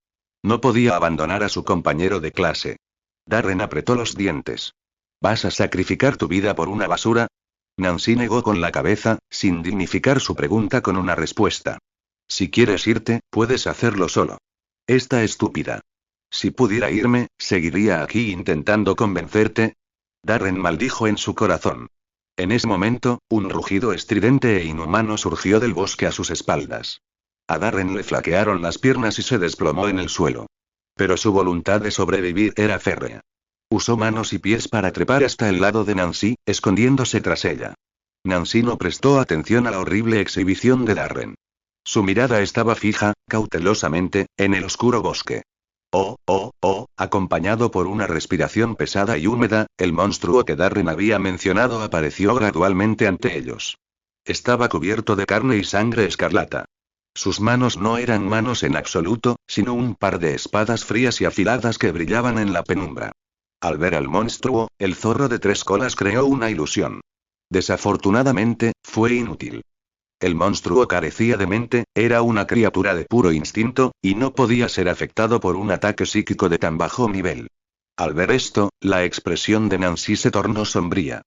No podía abandonar a su compañero de clase. Darren apretó los dientes. ¿Vas a sacrificar tu vida por una basura? Nancy negó con la cabeza, sin dignificar su pregunta con una respuesta. Si quieres irte, puedes hacerlo solo. Esta estúpida. Si pudiera irme, ¿seguiría aquí intentando convencerte? Darren maldijo en su corazón. En ese momento, un rugido estridente e inhumano surgió del bosque a sus espaldas. A Darren le flaquearon las piernas y se desplomó en el suelo. Pero su voluntad de sobrevivir era férrea. Usó manos y pies para trepar hasta el lado de Nancy, escondiéndose tras ella. Nancy no prestó atención a la horrible exhibición de Darren. Su mirada estaba fija, cautelosamente, en el oscuro bosque. Acompañado por una respiración pesada y húmeda, el monstruo que Darren había mencionado apareció gradualmente ante ellos. Estaba cubierto de carne y sangre escarlata. Sus manos no eran manos en absoluto, sino un par de espadas frías y afiladas que brillaban en la penumbra. Al ver al monstruo, el zorro de 3 colas creó una ilusión. Desafortunadamente, fue inútil. El monstruo carecía de mente, era una criatura de puro instinto, y no podía ser afectado por un ataque psíquico de tan bajo nivel. Al ver esto, la expresión de Nancy se tornó sombría.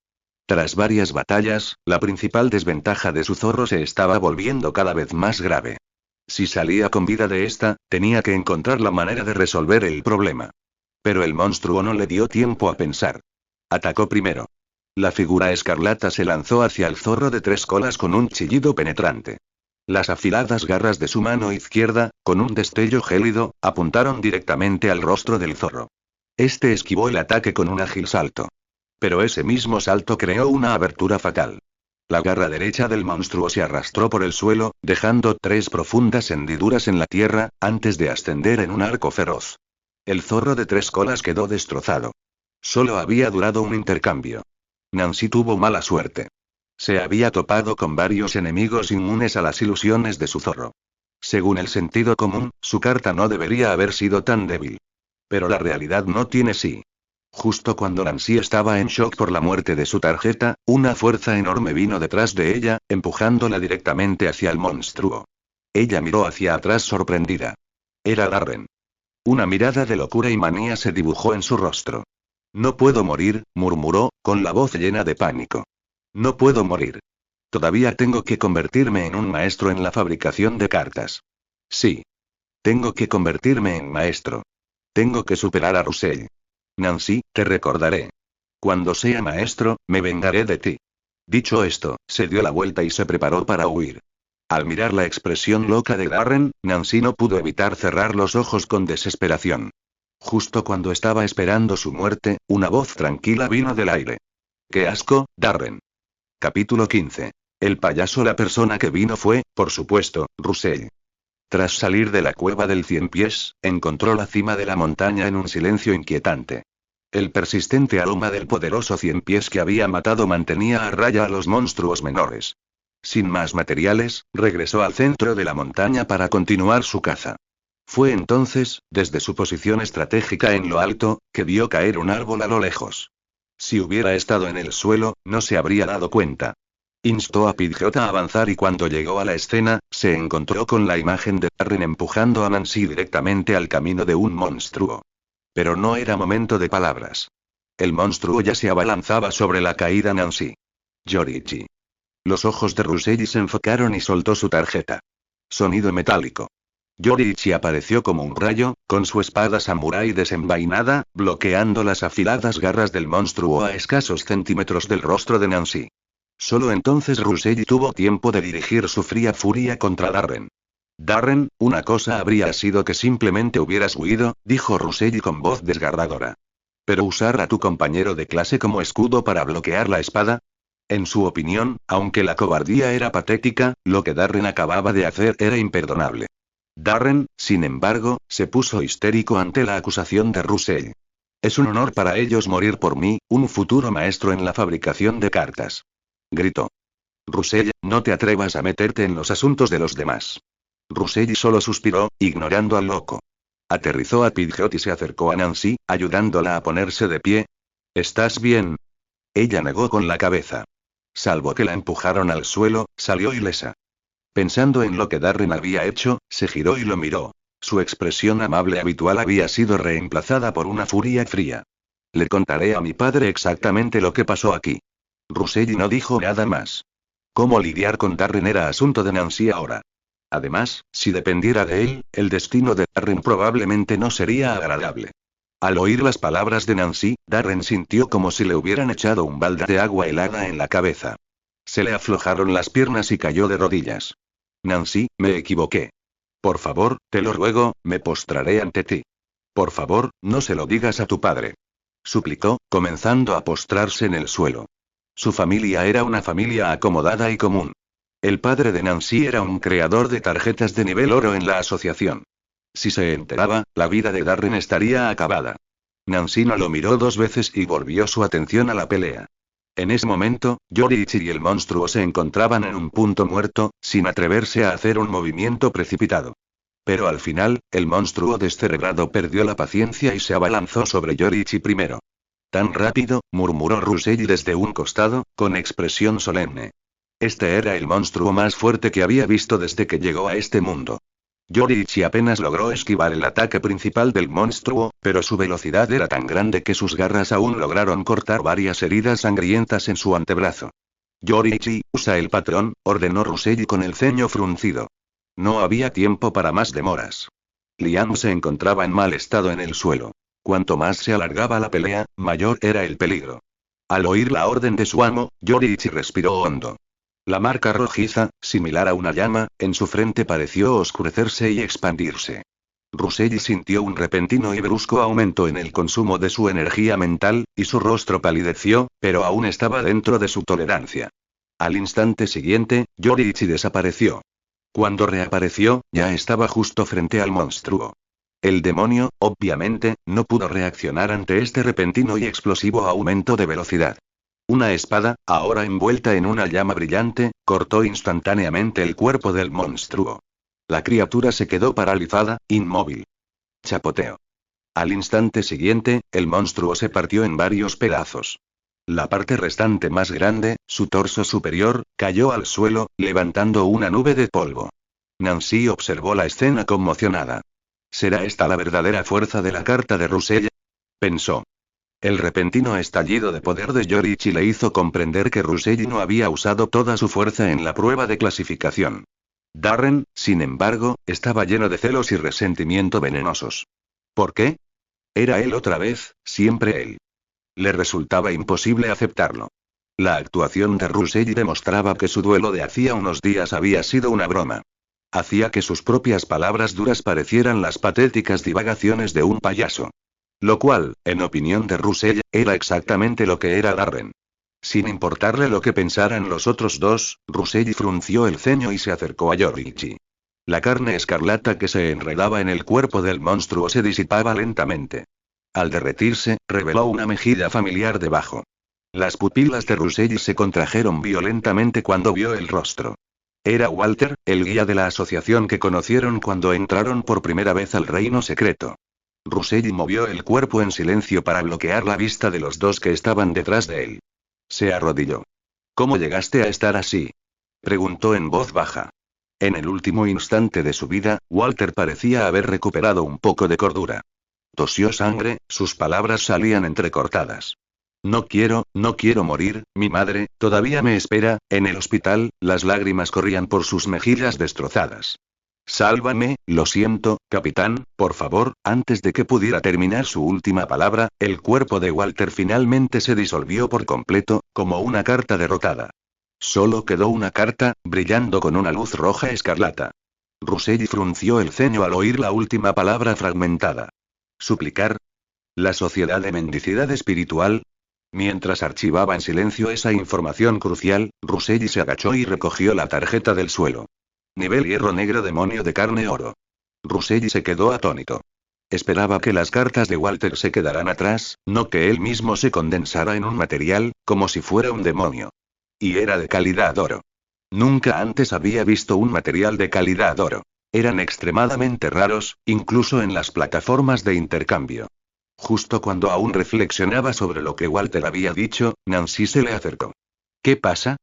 Tras varias batallas, la principal desventaja de su zorro se estaba volviendo cada vez más grave. Si salía con vida de esta, tenía que encontrar la manera de resolver el problema. Pero el monstruo no le dio tiempo a pensar. Atacó primero. La figura escarlata se lanzó hacia el zorro de 3 colas con un chillido penetrante. Las afiladas garras de su mano izquierda, con un destello gélido, apuntaron directamente al rostro del zorro. Este esquivó el ataque con un ágil salto. Pero ese mismo salto creó una abertura fatal. La garra derecha del monstruo se arrastró por el suelo, dejando 3 profundas hendiduras en la tierra, antes de ascender en un arco feroz. El zorro de 3 colas quedó destrozado. Solo había durado un intercambio. Nancy tuvo mala suerte. Se había topado con varios enemigos inmunes a las ilusiones de su zorro. Según el sentido común, su carta no debería haber sido tan débil. Pero la realidad no tiene sí. Justo cuando Nancy estaba en shock por la muerte de su tarjeta, una fuerza enorme vino detrás de ella, empujándola directamente hacia el monstruo. Ella miró hacia atrás sorprendida. Era Darren. Una mirada de locura y manía se dibujó en su rostro. No puedo morir, murmuró, con la voz llena de pánico. No puedo morir. Todavía tengo que convertirme en un maestro en la fabricación de cartas. Sí. Tengo que convertirme en maestro. Tengo que superar a Russell. Nancy, te recordaré. Cuando sea maestro, me vengaré de ti. Dicho esto, se dio la vuelta y se preparó para huir. Al mirar la expresión loca de Darren, Nancy no pudo evitar cerrar los ojos con desesperación. Justo cuando estaba esperando su muerte, una voz tranquila vino del aire. ¡Qué asco, Darren! Capítulo 15. El payaso. La persona que vino fue, por supuesto, Russell. Tras salir de la cueva del 100 pies, encontró la cima de la montaña en un silencio inquietante. El persistente aroma del poderoso 100 pies que había matado mantenía a raya a los monstruos menores. Sin más materiales, regresó al centro de la montaña para continuar su caza. Fue entonces, desde su posición estratégica en lo alto, que vio caer un árbol a lo lejos. Si hubiera estado en el suelo, no se habría dado cuenta. Instó a Pidgeot a avanzar y cuando llegó a la escena, se encontró con la imagen de Darren empujando a Nancy directamente al camino de un monstruo. Pero no era momento de palabras. El monstruo ya se abalanzaba sobre la caída Nancy. Yorichi. Los ojos de Russell se enfocaron y soltó su tarjeta. Sonido metálico. Yorichi apareció como un rayo, con su espada samurái desenvainada, bloqueando las afiladas garras del monstruo a escasos centímetros del rostro de Nancy. Solo entonces Russell tuvo tiempo de dirigir su fría furia contra Darren. Darren, una cosa habría sido que simplemente hubieras huido, dijo Russell con voz desgarradora. Pero usar a tu compañero de clase como escudo para bloquear la espada. En su opinión, aunque la cobardía era patética, lo que Darren acababa de hacer era imperdonable. Darren, sin embargo, se puso histérico ante la acusación de Russell. Es un honor para ellos morir por mí, un futuro maestro en la fabricación de cartas. Gritó. Russell, no te atrevas a meterte en los asuntos de los demás. Russell solo suspiró, ignorando al loco. Aterrizó a Pidgeot y se acercó a Nancy, ayudándola a ponerse de pie. ¿Estás bien? Ella negó con la cabeza. Salvo que la empujaron al suelo, salió ilesa. Pensando en lo que Darren había hecho, se giró y lo miró. Su expresión amable habitual había sido reemplazada por una furia fría. Le contaré a mi padre exactamente lo que pasó aquí. Russell no dijo nada más. Cómo lidiar con Darren era asunto de Nancy ahora. Además, si dependiera de él, el destino de Darren probablemente no sería agradable. Al oír las palabras de Nancy, Darren sintió como si le hubieran echado un balde de agua helada en la cabeza. Se le aflojaron las piernas y cayó de rodillas. Nancy, me equivoqué. Por favor, te lo ruego, me postraré ante ti. Por favor, no se lo digas a tu padre. Suplicó, comenzando a postrarse en el suelo. Su familia era una familia acomodada y común. El padre de Nancy era un creador de tarjetas de nivel oro en la asociación. Si se enteraba, la vida de Darren estaría acabada. Nancy no lo miró 2 veces y volvió su atención a la pelea. En ese momento, Yoriichi y el monstruo se encontraban en un punto muerto, sin atreverse a hacer un movimiento precipitado. Pero al final, el monstruo descerebrado perdió la paciencia y se abalanzó sobre Yoriichi primero. Tan rápido, murmuró Russell desde un costado, con expresión solemne. Este era el monstruo más fuerte que había visto desde que llegó a este mundo. Yoriichi apenas logró esquivar el ataque principal del monstruo, pero su velocidad era tan grande que sus garras aún lograron cortar varias heridas sangrientas en su antebrazo. Yoriichi, usa el patrón, ordenó Russell con el ceño fruncido. No había tiempo para más demoras. Liam se encontraba en mal estado en el suelo. Cuanto más se alargaba la pelea, mayor era el peligro. Al oír la orden de su amo, Yoriichi respiró hondo. La marca rojiza, similar a una llama, en su frente pareció oscurecerse y expandirse. Russell sintió un repentino y brusco aumento en el consumo de su energía mental, y su rostro palideció, pero aún estaba dentro de su tolerancia. Al instante siguiente, Yoriichi desapareció. Cuando reapareció, ya estaba justo frente al monstruo. El demonio, obviamente, no pudo reaccionar ante este repentino y explosivo aumento de velocidad. Una espada, ahora envuelta en una llama brillante, cortó instantáneamente el cuerpo del monstruo. La criatura se quedó paralizada, inmóvil. Chapoteo. Al instante siguiente, el monstruo se partió en varios pedazos. La parte restante más grande, su torso superior, cayó al suelo, levantando una nube de polvo. Nancy observó la escena conmocionada. ¿Será esta la verdadera fuerza de la carta de Russell? Pensó. El repentino estallido de poder de Yoriichi le hizo comprender que Russell no había usado toda su fuerza en la prueba de clasificación. Darren, sin embargo, estaba lleno de celos y resentimiento venenosos. ¿Por qué? Era él otra vez, siempre él. Le resultaba imposible aceptarlo. La actuación de Russell demostraba que su duelo de hacía unos días había sido una broma. Hacía que sus propias palabras duras parecieran las patéticas divagaciones de un payaso. Lo cual, en opinión de Russell, era exactamente lo que era Darren. Sin importarle lo que pensaran los otros dos, Russell frunció el ceño y se acercó a Yoriichi. La carne escarlata que se enredaba en el cuerpo del monstruo se disipaba lentamente. Al derretirse, reveló una mejilla familiar debajo. Las pupilas de Russell se contrajeron violentamente cuando vio el rostro. Era Walter, el guía de la asociación que conocieron cuando entraron por primera vez al reino secreto. Russell movió el cuerpo en silencio para bloquear la vista de los dos que estaban detrás de él. Se arrodilló. ¿Cómo llegaste a estar así?, preguntó en voz baja. En el último instante de su vida, Walter parecía haber recuperado un poco de cordura. Tosió sangre, sus palabras salían entrecortadas. No quiero morir, mi madre, todavía me espera, en el hospital. Las lágrimas corrían por sus mejillas destrozadas. Sálvame, lo siento, capitán, por favor. Antes de que pudiera terminar su última palabra, el cuerpo de Walter finalmente se disolvió por completo, como una carta derrotada. Solo quedó una carta, brillando con una luz roja escarlata. Russell frunció el ceño al oír la última palabra fragmentada. ¿Suplicar? ¿La sociedad de mendicidad espiritual? Mientras archivaba en silencio esa información crucial, Russell se agachó y recogió la tarjeta del suelo. Nivel hierro negro, demonio de carne oro. Russell se quedó atónito. Esperaba que las cartas de Walter se quedaran atrás, no que él mismo se condensara en un material, como si fuera un demonio. Y era de calidad oro. Nunca antes había visto un material de calidad oro. Eran extremadamente raros, incluso en las plataformas de intercambio. Justo cuando aún reflexionaba sobre lo que Walter había dicho, Nancy se le acercó. ¿Qué pasa?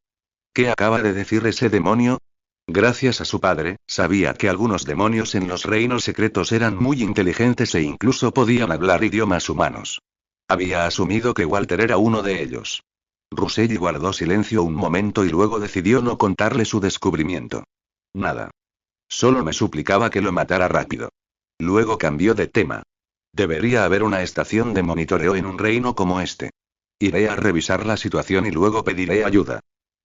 ¿Qué acaba de decir ese demonio? Gracias a su padre, sabía que algunos demonios en los reinos secretos eran muy inteligentes e incluso podían hablar idiomas humanos. Había asumido que Walter era uno de ellos. Russell guardó silencio un momento y luego decidió no contarle su descubrimiento. Nada. Solo me suplicaba que lo matara rápido. Luego cambió de tema. Debería haber una estación de monitoreo en un reino como este. Iré a revisar la situación y luego pediré ayuda.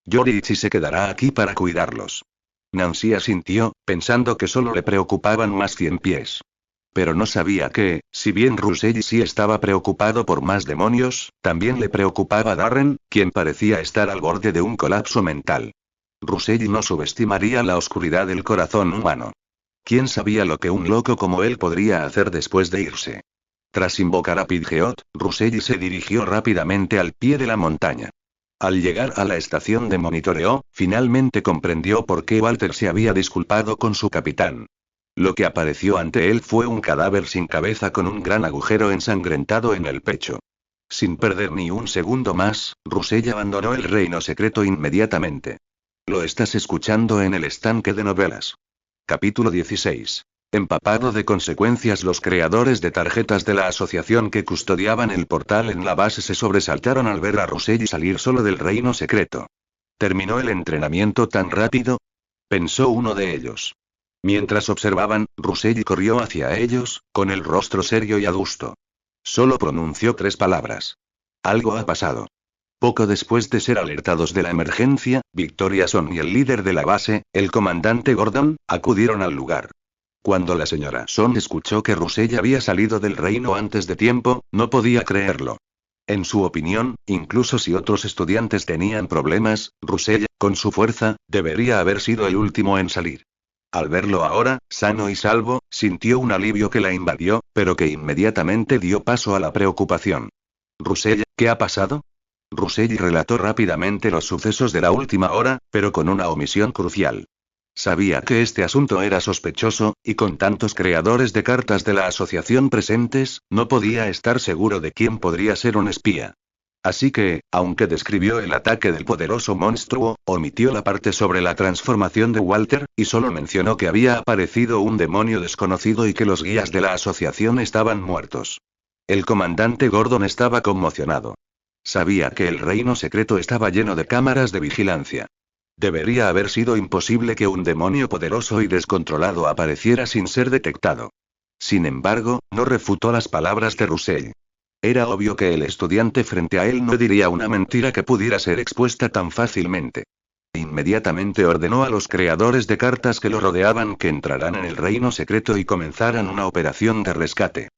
Yoriichi se quedará aquí para cuidarlos. Nancy asintió, pensando que solo le preocupaban más 100 pies. Pero no sabía que, si bien Russell sí estaba preocupado por más demonios, también le preocupaba Darren, quien parecía estar al borde de un colapso mental. Russell no subestimaría la oscuridad del corazón humano. ¿Quién sabía lo que un loco como él podría hacer después de irse? Tras invocar a Pidgeot, Russell se dirigió rápidamente al pie de la montaña. Al llegar a la estación de monitoreo, finalmente comprendió por qué Walter se había disculpado con su capitán. Lo que apareció ante él fue un cadáver sin cabeza con un gran agujero ensangrentado en el pecho. Sin perder ni un segundo más, Russell abandonó el reino secreto inmediatamente. Lo estás escuchando en el estanque de novelas. Capítulo 16. Empapado de consecuencias, los creadores de tarjetas de la asociación que custodiaban el portal en la base se sobresaltaron al ver a Russell salir solo del reino secreto. ¿Terminó el entrenamiento tan rápido?, pensó uno de ellos. Mientras observaban, Russell corrió hacia ellos, con el rostro serio y adusto. Solo pronunció 3 palabras. Algo ha pasado. Poco después de ser alertados de la emergencia, Victoria Son y el líder de la base, el comandante Gordon, acudieron al lugar. Cuando la señora Son escuchó que Russell había salido del reino antes de tiempo, no podía creerlo. En su opinión, incluso si otros estudiantes tenían problemas, Russell, con su fuerza, debería haber sido el último en salir. Al verlo ahora, sano y salvo, sintió un alivio que la invadió, pero que inmediatamente dio paso a la preocupación. «Russell, ¿qué ha pasado?». Russell relató rápidamente los sucesos de la última hora, pero con una omisión crucial. Sabía que este asunto era sospechoso, y con tantos creadores de cartas de la asociación presentes, no podía estar seguro de quién podría ser un espía. Así que, aunque describió el ataque del poderoso monstruo, omitió la parte sobre la transformación de Walter, y solo mencionó que había aparecido un demonio desconocido y que los guías de la asociación estaban muertos. El comandante Gordon estaba conmocionado. Sabía que el reino secreto estaba lleno de cámaras de vigilancia. Debería haber sido imposible que un demonio poderoso y descontrolado apareciera sin ser detectado. Sin embargo, no refutó las palabras de Russell. Era obvio que el estudiante frente a él no diría una mentira que pudiera ser expuesta tan fácilmente. Inmediatamente ordenó a los creadores de cartas que lo rodeaban que entraran en el reino secreto y comenzaran una operación de rescate.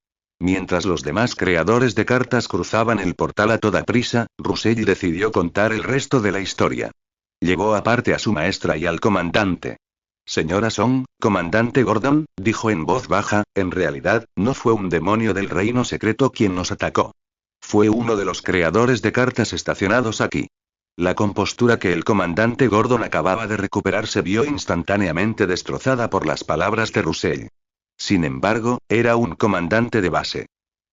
Mientras los demás creadores de cartas cruzaban el portal a toda prisa, Russell decidió contar el resto de la historia. Llevó aparte a su maestra y al comandante. «Señora Song, comandante Gordon», dijo en voz baja, «en realidad, no fue un demonio del reino secreto quien nos atacó. Fue uno de los creadores de cartas estacionados aquí». La compostura que el comandante Gordon acababa de recuperar se vio instantáneamente destrozada por las palabras de Russell. Sin embargo, era un comandante de base.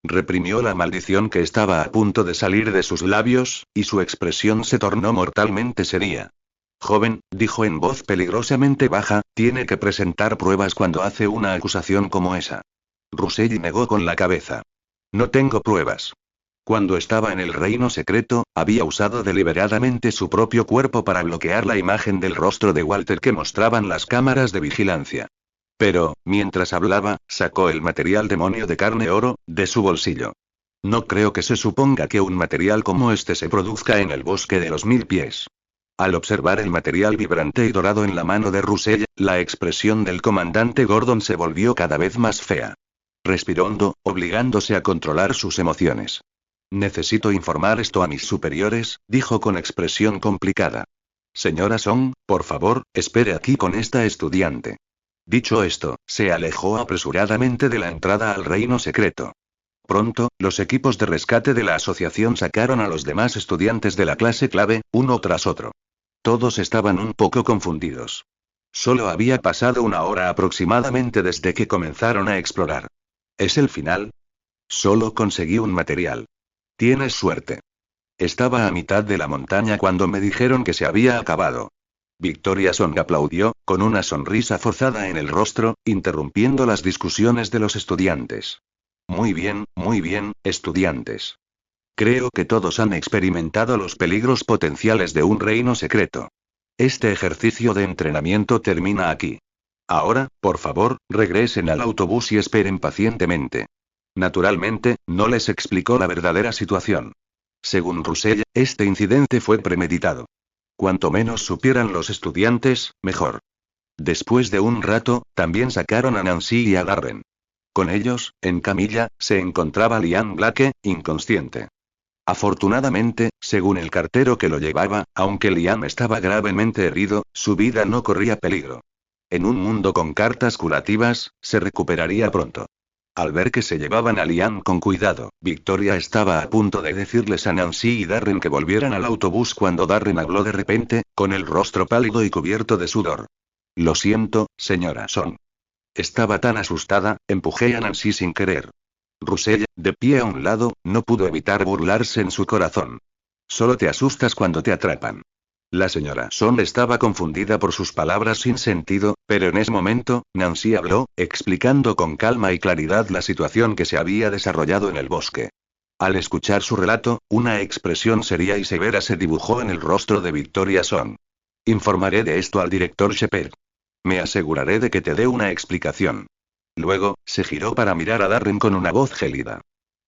Reprimió la maldición que estaba a punto de salir de sus labios, y su expresión se tornó mortalmente seria. «Joven», dijo en voz peligrosamente baja, «tiene que presentar pruebas cuando hace una acusación como esa». Russell negó con la cabeza. «No tengo pruebas. Cuando estaba en el reino secreto, había usado deliberadamente su propio cuerpo para bloquear la imagen del rostro de Walter que mostraban las cámaras de vigilancia». Pero, mientras hablaba, sacó el material demonio de carne oro, de su bolsillo. «No creo que se suponga que un material como este se produzca en el bosque de los 1000 pies». Al observar el material vibrante y dorado en la mano de Russell, la expresión del comandante Gordon se volvió cada vez más fea. Respiró hondo, obligándose a controlar sus emociones. «Necesito informar esto a mis superiores», dijo con expresión complicada. «Señora Song, por favor, espere aquí con esta estudiante». Dicho esto, se alejó apresuradamente de la entrada al reino secreto. Pronto, los equipos de rescate de la asociación sacaron a los demás estudiantes de la clase clave, uno tras otro. Todos estaban un poco confundidos. Solo había pasado una hora aproximadamente desde que comenzaron a explorar. ¿Es el final? Solo conseguí un material. Tienes suerte. Estaba a mitad de la montaña cuando me dijeron que se había acabado. Victoria Song aplaudió, con una sonrisa forzada en el rostro, interrumpiendo las discusiones de los estudiantes. Muy bien, estudiantes. Creo que todos han experimentado los peligros potenciales de un reino secreto. Este ejercicio de entrenamiento termina aquí. Ahora, por favor, regresen al autobús y esperen pacientemente. Naturalmente, no les explicó la verdadera situación. Según Russell, este incidente fue premeditado. Cuanto menos supieran los estudiantes, mejor. Después de un rato, también sacaron a Nancy y a Darren. Con ellos, en camilla, se encontraba Liam Blake, inconsciente. Afortunadamente, según el cartero que lo llevaba, aunque Liam estaba gravemente herido, su vida no corría peligro. En un mundo con cartas curativas, se recuperaría pronto. Al ver que se llevaban a Liam con cuidado, Victoria estaba a punto de decirles a Nancy y Darren que volvieran al autobús cuando Darren habló de repente, con el rostro pálido y cubierto de sudor. Lo siento, señora Song. Estaba tan asustada, empujé a Nancy sin querer. Russell, de pie a un lado, no pudo evitar burlarse en su corazón. Solo te asustas cuando te atrapan. La señora Song estaba confundida por sus palabras sin sentido, pero en ese momento, Nancy habló, explicando con calma y claridad la situación que se había desarrollado en el bosque. Al escuchar su relato, una expresión seria y severa se dibujó en el rostro de Victoria Song. Informaré de esto al director Shepard. Me aseguraré de que te dé una explicación. Luego, se giró para mirar a Darren con una voz gélida.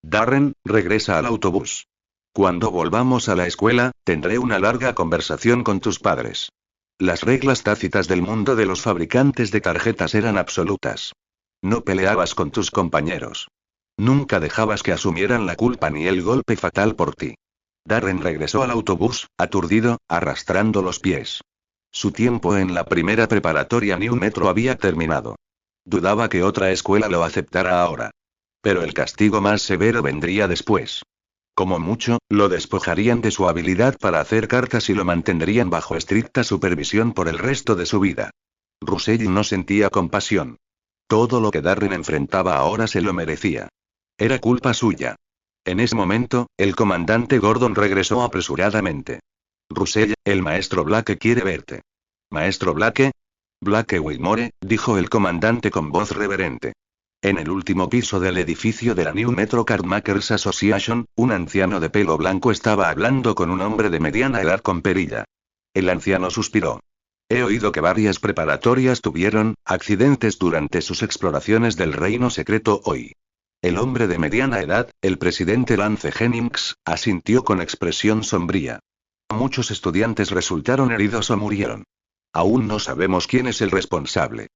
Darren, regresa al autobús. Cuando volvamos a la escuela, tendré una larga conversación con tus padres. Las reglas tácitas del mundo de los fabricantes de tarjetas eran absolutas. No peleabas con tus compañeros. Nunca dejabas que asumieran la culpa ni el golpe fatal por ti. Darren regresó al autobús, aturdido, arrastrando los pies. Su tiempo en la primera preparatoria New Metro había terminado. Dudaba que otra escuela lo aceptara ahora. Pero el castigo más severo vendría después. Como mucho, lo despojarían de su habilidad para hacer cartas y lo mantendrían bajo estricta supervisión por el resto de su vida. Russell no sentía compasión. Todo lo que Darren enfrentaba ahora se lo merecía. Era culpa suya. En ese momento, el comandante Gordon regresó apresuradamente. Russell, el maestro Blake quiere verte. ¿Maestro Blake? Blake Whitmore, dijo el comandante con voz reverente. En el último piso del edificio de la New Metro Cardmakers Association, un anciano de pelo blanco estaba hablando con un hombre de mediana edad con perilla. El anciano suspiró. He oído que varias preparatorias tuvieron accidentes durante sus exploraciones del reino secreto hoy. El hombre de mediana edad, el presidente Lance Jennings, asintió con expresión sombría. Muchos estudiantes resultaron heridos o murieron. Aún no sabemos quién es el responsable.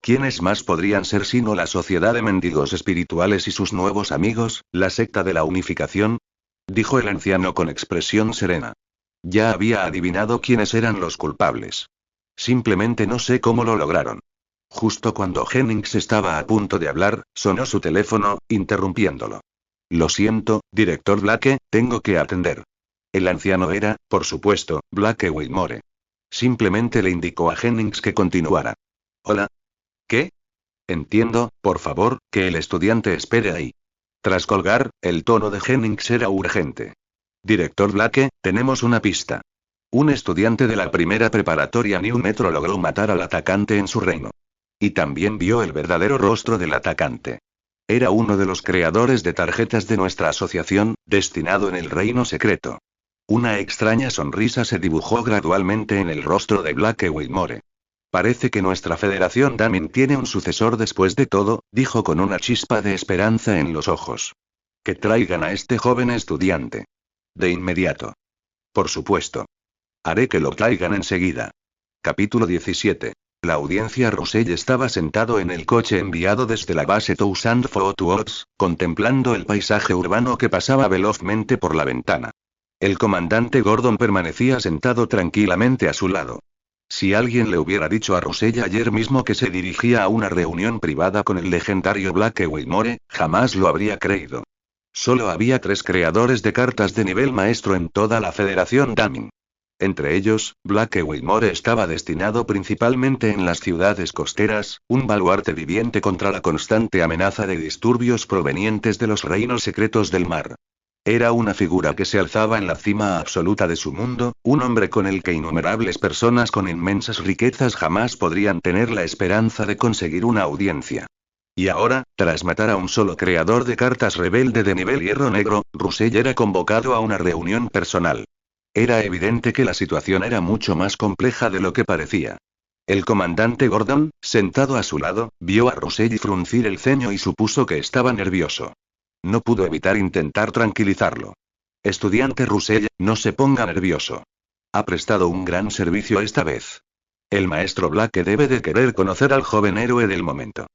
¿Quiénes más podrían ser sino la Sociedad de Mendigos Espirituales y sus nuevos amigos, la secta de la Unificación? Dijo el anciano con expresión serena. Ya había adivinado quiénes eran los culpables. Simplemente no sé cómo lo lograron. Justo cuando Jennings estaba a punto de hablar, sonó su teléfono, interrumpiéndolo. Lo siento, director Blake, tengo que atender. El anciano era, por supuesto, Blake Whitmore. Simplemente le indicó a Jennings que continuara. Hola. ¿Qué? Entiendo, por favor, que el estudiante espere ahí. Tras colgar, el tono de Jennings era urgente. Director Blake, tenemos una pista. Un estudiante de la primera preparatoria New Metro logró matar al atacante en su reino. Y también vio el verdadero rostro del atacante. Era uno de los creadores de tarjetas de nuestra asociación, destinado en el reino secreto. Una extraña sonrisa se dibujó gradualmente en el rostro de Blake Whitmore. Parece que nuestra federación también tiene un sucesor después de todo, dijo con una chispa de esperanza en los ojos. Que traigan a este joven estudiante. De inmediato. Por supuesto. Haré que lo traigan enseguida. Capítulo 17. La audiencia. Russell estaba sentado en el coche enviado desde la base Toussaint Fort contemplando el paisaje urbano que pasaba velozmente por la ventana. El comandante Gordon permanecía sentado tranquilamente a su lado. Si alguien le hubiera dicho a Russell ayer mismo que se dirigía a una reunión privada con el legendario Blake Whitmore, jamás lo habría creído. Solo había 3 creadores de cartas de nivel maestro en toda la Federación Damin. Entre ellos, Blake Whitmore estaba destinado principalmente en las ciudades costeras, un baluarte viviente contra la constante amenaza de disturbios provenientes de los reinos secretos del mar. Era una figura que se alzaba en la cima absoluta de su mundo, un hombre con el que innumerables personas con inmensas riquezas jamás podrían tener la esperanza de conseguir una audiencia. Y ahora, tras matar a un solo creador de cartas rebelde de nivel hierro negro, Russell era convocado a una reunión personal. Era evidente que la situación era mucho más compleja de lo que parecía. El comandante Gordon, sentado a su lado, vio a Russell fruncir el ceño y supuso que estaba nervioso. No pudo evitar intentar tranquilizarlo. Estudiante Russell, no se ponga nervioso. Ha prestado un gran servicio esta vez. El maestro Blake debe de querer conocer al joven héroe del momento.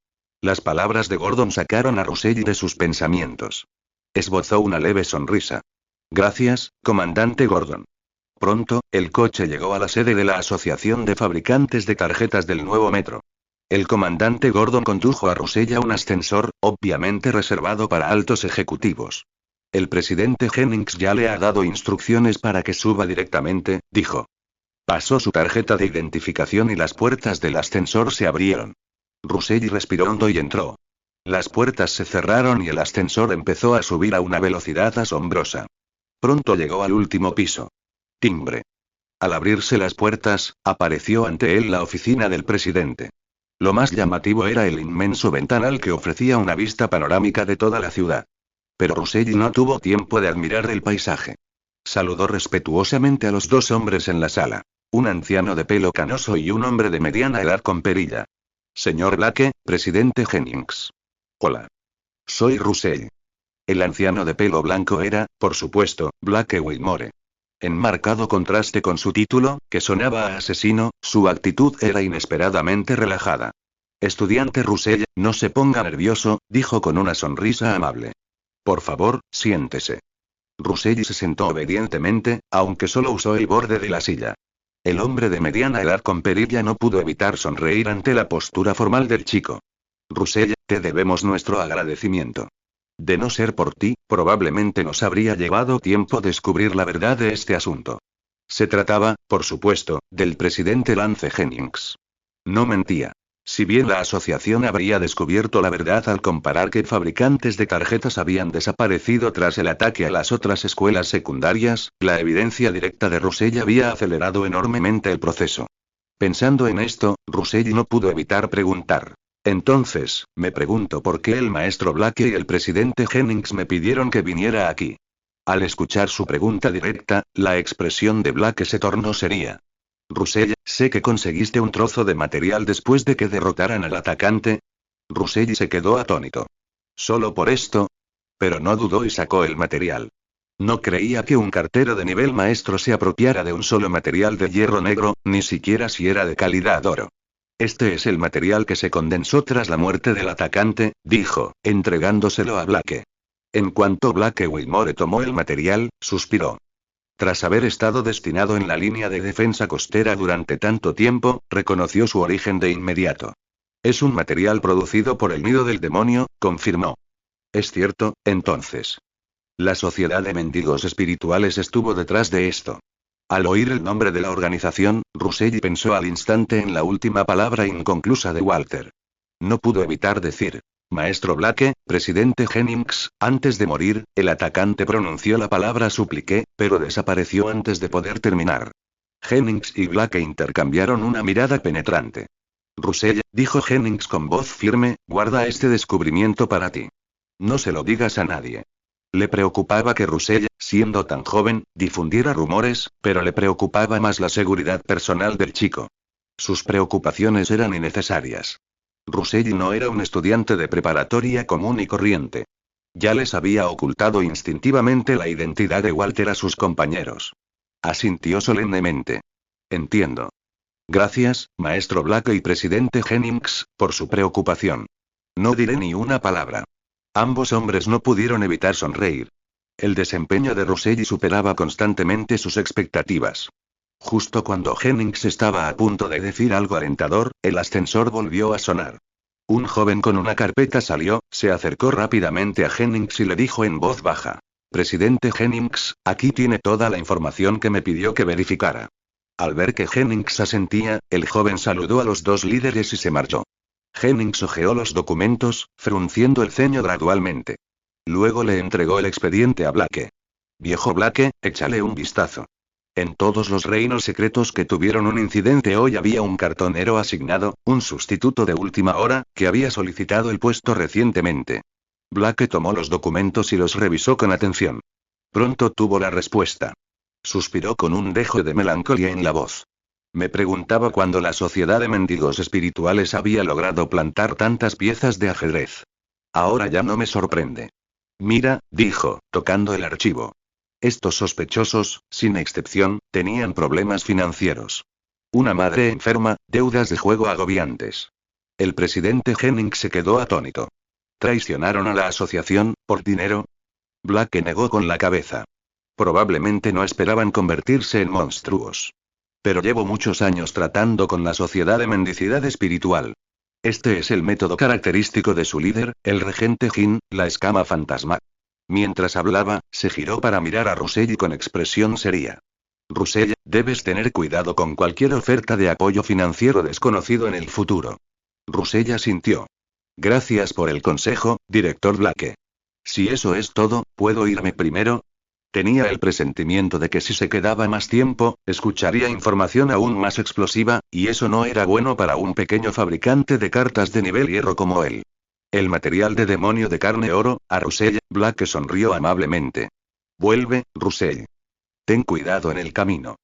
Las palabras de Gordon sacaron a Russell de sus pensamientos. Esbozó una leve sonrisa. Gracias, comandante Gordon. Pronto, el coche llegó a la sede de la Asociación de Fabricantes de Tarjetas del Nuevo Metro. El comandante Gordon condujo a Russell a un ascensor, obviamente reservado para altos ejecutivos. El presidente Jennings ya le ha dado instrucciones para que suba directamente, dijo. Pasó su tarjeta de identificación y las puertas del ascensor se abrieron. Russell respiró hondo y entró. Las puertas se cerraron y el ascensor empezó a subir a una velocidad asombrosa. Pronto llegó al último piso. Timbre. Al abrirse las puertas, apareció ante él la oficina del presidente. Lo más llamativo era el inmenso ventanal que ofrecía una vista panorámica de toda la ciudad. Pero Russell no tuvo tiempo de admirar el paisaje. Saludó respetuosamente a los 2 hombres en la sala. Un anciano de pelo canoso y un hombre de mediana edad con perilla. Señor Blake, presidente Jennings. Hola. Soy Russell. El anciano de pelo blanco era, por supuesto, Blake Whitmore. En marcado contraste con su título, que sonaba a asesino, su actitud era inesperadamente relajada. Estudiante Russell, no se ponga nervioso, dijo con una sonrisa amable. Por favor, siéntese. Russell se sentó obedientemente, aunque solo usó el borde de la silla. El hombre de mediana edad con perilla no pudo evitar sonreír ante la postura formal del chico. Russell, te debemos nuestro agradecimiento. De no ser por ti, probablemente nos habría llevado tiempo descubrir la verdad de este asunto. Se trataba, por supuesto, del presidente Lance Jennings. No mentía. Si bien la asociación habría descubierto la verdad al comparar que fabricantes de tarjetas habían desaparecido tras el ataque a las otras escuelas secundarias, la evidencia directa de Russell había acelerado enormemente el proceso. Pensando en esto, Russell no pudo evitar preguntar. Entonces, me pregunto por qué el maestro Blake y el presidente Jennings me pidieron que viniera aquí. Al escuchar su pregunta directa, la expresión de Blake se tornó seria. Russell, sé que conseguiste un trozo de material después de que derrotaran al atacante. Russell se quedó atónito. ¿Solo por esto? Pero no dudó y sacó el material. No creía que un cartero de nivel maestro se apropiara de un solo material de hierro negro, ni siquiera si era de calidad oro. Este es el material que se condensó tras la muerte del atacante, dijo, entregándoselo a Blake. En cuanto Blake Whitmore tomó el material, suspiró. Tras haber estado destinado en la línea de defensa costera durante tanto tiempo, reconoció su origen de inmediato. Es un material producido por el nido del demonio, confirmó. Es cierto, entonces. La sociedad de mendigos espirituales estuvo detrás de esto. Al oír el nombre de la organización, Russell pensó al instante en la última palabra inconclusa de Walter. No pudo evitar decir. Maestro Blake, presidente Jennings, antes de morir, el atacante pronunció la palabra supliqué, pero desapareció antes de poder terminar. Jennings y Blake intercambiaron una mirada penetrante. Russell, dijo Jennings con voz firme, guarda este descubrimiento para ti. No se lo digas a nadie. Le preocupaba que Russell, siendo tan joven, difundiera rumores, pero le preocupaba más la seguridad personal del chico. Sus preocupaciones eran innecesarias. Russell no era un estudiante de preparatoria común y corriente. Ya les había ocultado instintivamente la identidad de Walter a sus compañeros. Asintió solemnemente. Entiendo. Gracias, maestro Blake y presidente Jennings, por su preocupación. No diré ni una palabra. Ambos hombres no pudieron evitar sonreír. El desempeño de Russell superaba constantemente sus expectativas. Justo cuando Jennings estaba a punto de decir algo alentador, el ascensor volvió a sonar. Un joven con una carpeta salió, se acercó rápidamente a Jennings y le dijo en voz baja: Presidente Jennings, aquí tiene toda la información que me pidió que verificara. Al ver que Jennings asentía, el joven saludó a los dos líderes y se marchó. Jennings hojeó los documentos, frunciendo el ceño gradualmente. Luego le entregó el expediente a Blake. Viejo Blake, échale un vistazo. En todos los reinos secretos que tuvieron un incidente hoy había un cartonero asignado, un sustituto de última hora, que había solicitado el puesto recientemente. Blake tomó los documentos y los revisó con atención. Pronto tuvo la respuesta. Suspiró con un dejo de melancolía en la voz. Me preguntaba cuándo la sociedad de mendigos espirituales había logrado plantar tantas piezas de ajedrez. Ahora ya no me sorprende. Mira, dijo, tocando el archivo. Estos sospechosos, sin excepción, tenían problemas financieros. Una madre enferma, deudas de juego agobiantes. El presidente Jennings se quedó atónito. ¿Traicionaron a la asociación, por dinero? Blake negó con la cabeza. Probablemente no esperaban convertirse en monstruos. Pero llevo muchos años tratando con la sociedad de mendicidad espiritual. Este es el método característico de su líder, el regente Jin, la escama fantasma. Mientras hablaba, se giró para mirar a Russell con expresión seria. Russell, debes tener cuidado con cualquier oferta de apoyo financiero desconocido en el futuro. Russell asintió. Gracias por el consejo, director Blake. Si eso es todo, ¿puedo irme primero? Tenía el presentimiento de que si se quedaba más tiempo, escucharía información aún más explosiva, y eso no era bueno para un pequeño fabricante de cartas de nivel hierro como él. El material de demonio de carne oro, a Russell, Blake sonrió amablemente. Vuelve, Russell. Ten cuidado en el camino.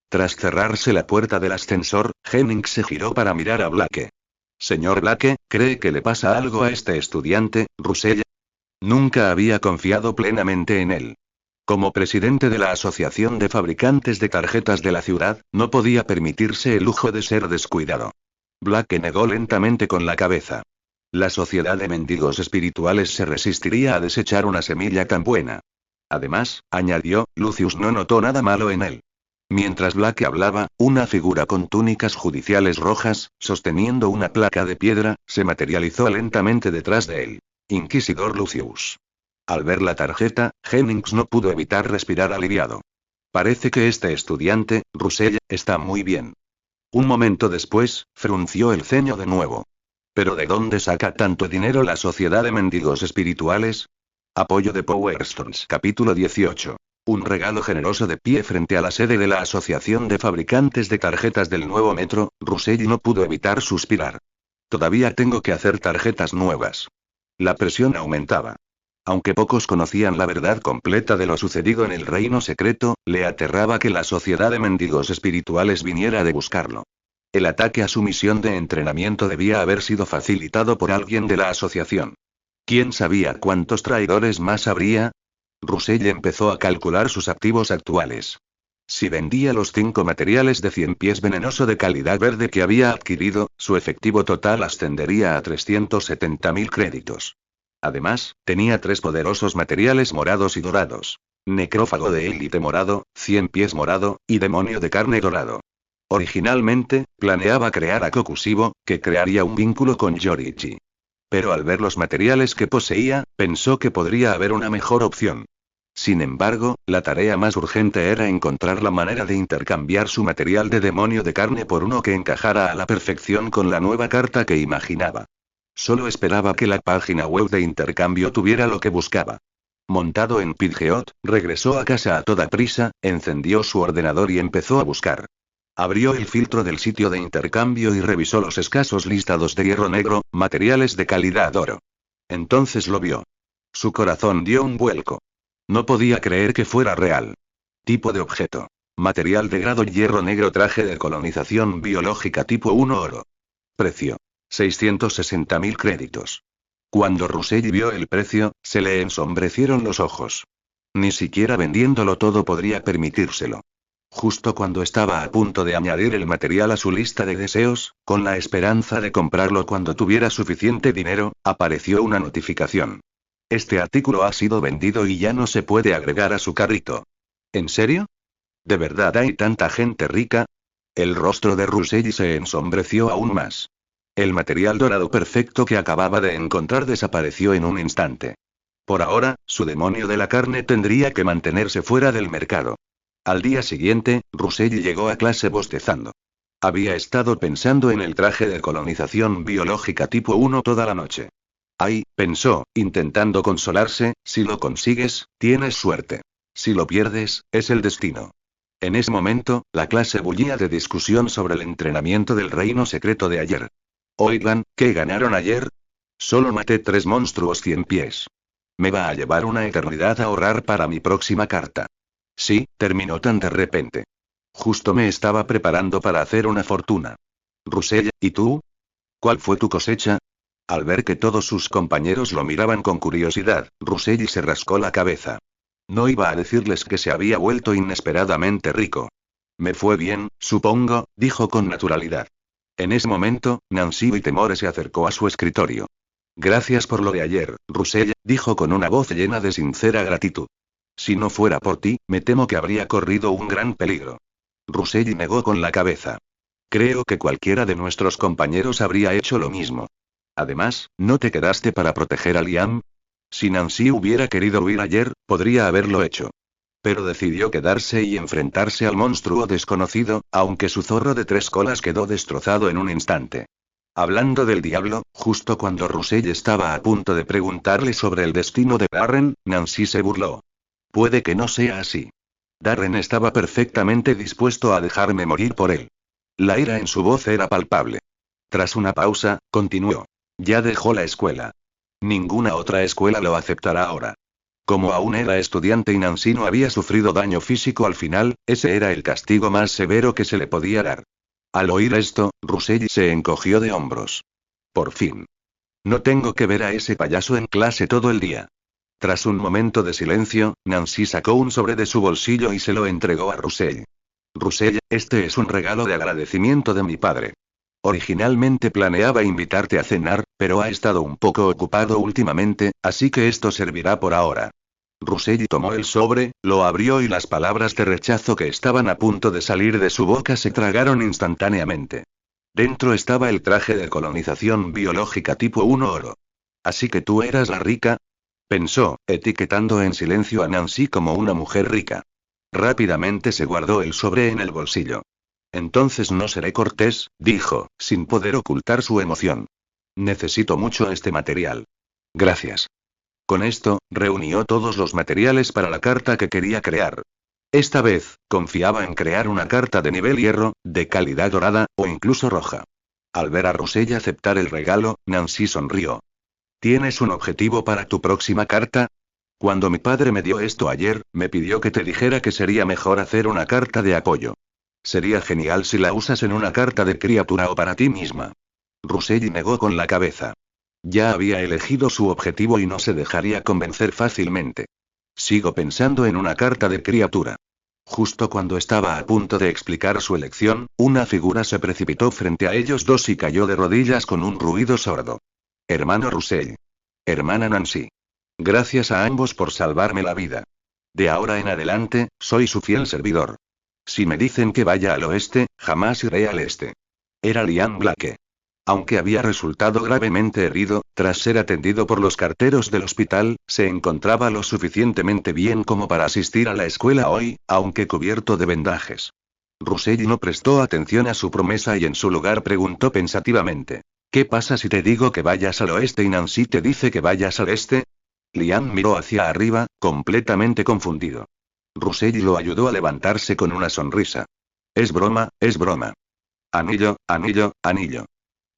Tras cerrarse la puerta del ascensor, Jennings se giró para mirar a Blake. Señor Blake, ¿cree que le pasa algo a este estudiante, Russell? Nunca había confiado plenamente en él. Como presidente de la Asociación de Fabricantes de Tarjetas de la ciudad, no podía permitirse el lujo de ser descuidado. Blake negó lentamente con la cabeza. La sociedad de mendigos espirituales se resistiría a desechar una semilla tan buena. Además, añadió, Lucius no notó nada malo en él. Mientras Blake hablaba, una figura con túnicas judiciales rojas, sosteniendo una placa de piedra, se materializó lentamente detrás de él. Inquisidor Lucius. Al ver la tarjeta, Jennings no pudo evitar respirar aliviado. Parece que este estudiante, Russell, está muy bien. Un momento después, frunció el ceño de nuevo. ¿Pero de dónde saca tanto dinero la sociedad de mendigos espirituales? Apoyo de Power Stones. Capítulo 18. Un regalo generoso de pie frente a la sede de la Asociación de Fabricantes de Tarjetas del Nuevo Metro, Russell no pudo evitar suspirar. Todavía tengo que hacer tarjetas nuevas. La presión aumentaba. Aunque pocos conocían la verdad completa de lo sucedido en el reino secreto, le aterraba que la sociedad de mendigos espirituales viniera de buscarlo. El ataque a su misión de entrenamiento debía haber sido facilitado por alguien de la asociación. ¿Quién sabía cuántos traidores más habría? Russell empezó a calcular sus activos actuales. Si vendía los 5 materiales de 100 pies venenoso de calidad verde que había adquirido, su efectivo total ascendería a 370.000 créditos. Además, tenía 3 poderosos materiales morados y dorados. Necrófago de élite morado, 100 pies morado, y demonio de carne dorado. Originalmente, planeaba crear a Kokushibo, que crearía un vínculo con Yoriichi. Pero al ver los materiales que poseía, pensó que podría haber una mejor opción. Sin embargo, la tarea más urgente era encontrar la manera de intercambiar su material de demonio de carne por uno que encajara a la perfección con la nueva carta que imaginaba. Solo esperaba que la página web de intercambio tuviera lo que buscaba. Montado en Pidgeot, regresó a casa a toda prisa, encendió su ordenador y empezó a buscar. Abrió el filtro del sitio de intercambio y revisó los escasos listados de hierro negro, materiales de calidad oro. Entonces lo vio. Su corazón dio un vuelco. No podía creer que fuera real. Tipo de objeto. Material de grado hierro negro, traje de colonización biológica tipo 1 oro. Precio. 660.000 créditos. Cuando Russell vio el precio, se le ensombrecieron los ojos. Ni siquiera vendiéndolo todo podría permitírselo. Justo cuando estaba a punto de añadir el material a su lista de deseos, con la esperanza de comprarlo cuando tuviera suficiente dinero, apareció una notificación. Este artículo ha sido vendido y ya no se puede agregar a su carrito. ¿En serio? ¿De verdad hay tanta gente rica? El rostro de Rusell se ensombreció aún más. El material dorado perfecto que acababa de encontrar desapareció en un instante. Por ahora, su demonio de la carne tendría que mantenerse fuera del mercado. Al día siguiente, Rusell llegó a clase bostezando. Había estado pensando en el traje de colonización biológica tipo 1 toda la noche. Ay, pensó, intentando consolarse, si lo consigues, tienes suerte. Si lo pierdes, es el destino. En ese momento, la clase bullía de discusión sobre el entrenamiento del reino secreto de ayer. Oigan, ¿qué ganaron ayer? Solo maté 3 monstruos 100 pies. Me va a llevar una eternidad a ahorrar para mi próxima carta. Sí, terminó tan de repente. Justo me estaba preparando para hacer una fortuna. Rusell, ¿y tú? ¿Cuál fue tu cosecha? Al ver que todos sus compañeros lo miraban con curiosidad, Rusell se rascó la cabeza. No iba a decirles que se había vuelto inesperadamente rico. Me fue bien, supongo, dijo con naturalidad. En ese momento, Nancy Whittemore se acercó a su escritorio. Gracias por lo de ayer, Rusell, dijo con una voz llena de sincera gratitud. Si no fuera por ti, me temo que habría corrido un gran peligro. Rusell negó con la cabeza. Creo que cualquiera de nuestros compañeros habría hecho lo mismo. Además, ¿no te quedaste para proteger a Liam? Si Nancy hubiera querido huir ayer, podría haberlo hecho. Pero decidió quedarse y enfrentarse al monstruo desconocido, aunque su zorro de 3 colas quedó destrozado en un instante. Hablando del diablo, justo cuando Rusell estaba a punto de preguntarle sobre el destino de Darren, Nancy se burló. Puede que no sea así. Darren estaba perfectamente dispuesto a dejarme morir por él. La ira en su voz era palpable. Tras una pausa, continuó. Ya dejó la escuela. Ninguna otra escuela lo aceptará ahora. Como aún era estudiante y Nancy no había sufrido daño físico al final, ese era el castigo más severo que se le podía dar. Al oír esto, Rusell se encogió de hombros. Por fin. No tengo que ver a ese payaso en clase todo el día. Tras un momento de silencio, Nancy sacó un sobre de su bolsillo y se lo entregó a Rusell. Rusell, este es un regalo de agradecimiento de mi padre. Originalmente planeaba invitarte a cenar, pero ha estado un poco ocupado últimamente, así que esto servirá por ahora. Rusell tomó el sobre, lo abrió y las palabras de rechazo que estaban a punto de salir de su boca se tragaron instantáneamente. Dentro estaba el traje de colonización biológica tipo 1 oro. Así que tú eras la rica, pensó, etiquetando en silencio a Nancy como una mujer rica. Rápidamente se guardó el sobre en el bolsillo. Entonces no seré cortés, dijo, sin poder ocultar su emoción. Necesito mucho este material. Gracias. Con esto, reunió todos los materiales para la carta que quería crear. Esta vez, confiaba en crear una carta de nivel hierro, de calidad dorada, o incluso roja. Al ver a Rusell aceptar el regalo, Nancy sonrió. ¿Tienes un objetivo para tu próxima carta? Cuando mi padre me dio esto ayer, me pidió que te dijera que sería mejor hacer una carta de apoyo. Sería genial si la usas en una carta de criatura o para ti misma. Rusell negó con la cabeza. Ya había elegido su objetivo y no se dejaría convencer fácilmente. Sigo pensando en una carta de criatura. Justo cuando estaba a punto de explicar su elección, una figura se precipitó frente a ellos dos y cayó de rodillas con un ruido sordo. Hermano Rusell. Hermana Nancy. Gracias a ambos por salvarme la vida. De ahora en adelante, soy su fiel servidor. Si me dicen que vaya al oeste, jamás iré al este. Era Liam Blake. Aunque había resultado gravemente herido, tras ser atendido por los carteros del hospital, se encontraba lo suficientemente bien como para asistir a la escuela hoy, aunque cubierto de vendajes. Rusell no prestó atención a su promesa y en su lugar preguntó pensativamente. ¿Qué pasa si te digo que vayas al oeste y Nancy te dice que vayas al este? Liam miró hacia arriba, completamente confundido. Rusell lo ayudó a levantarse con una sonrisa. Es broma, es broma. Anillo, anillo, anillo.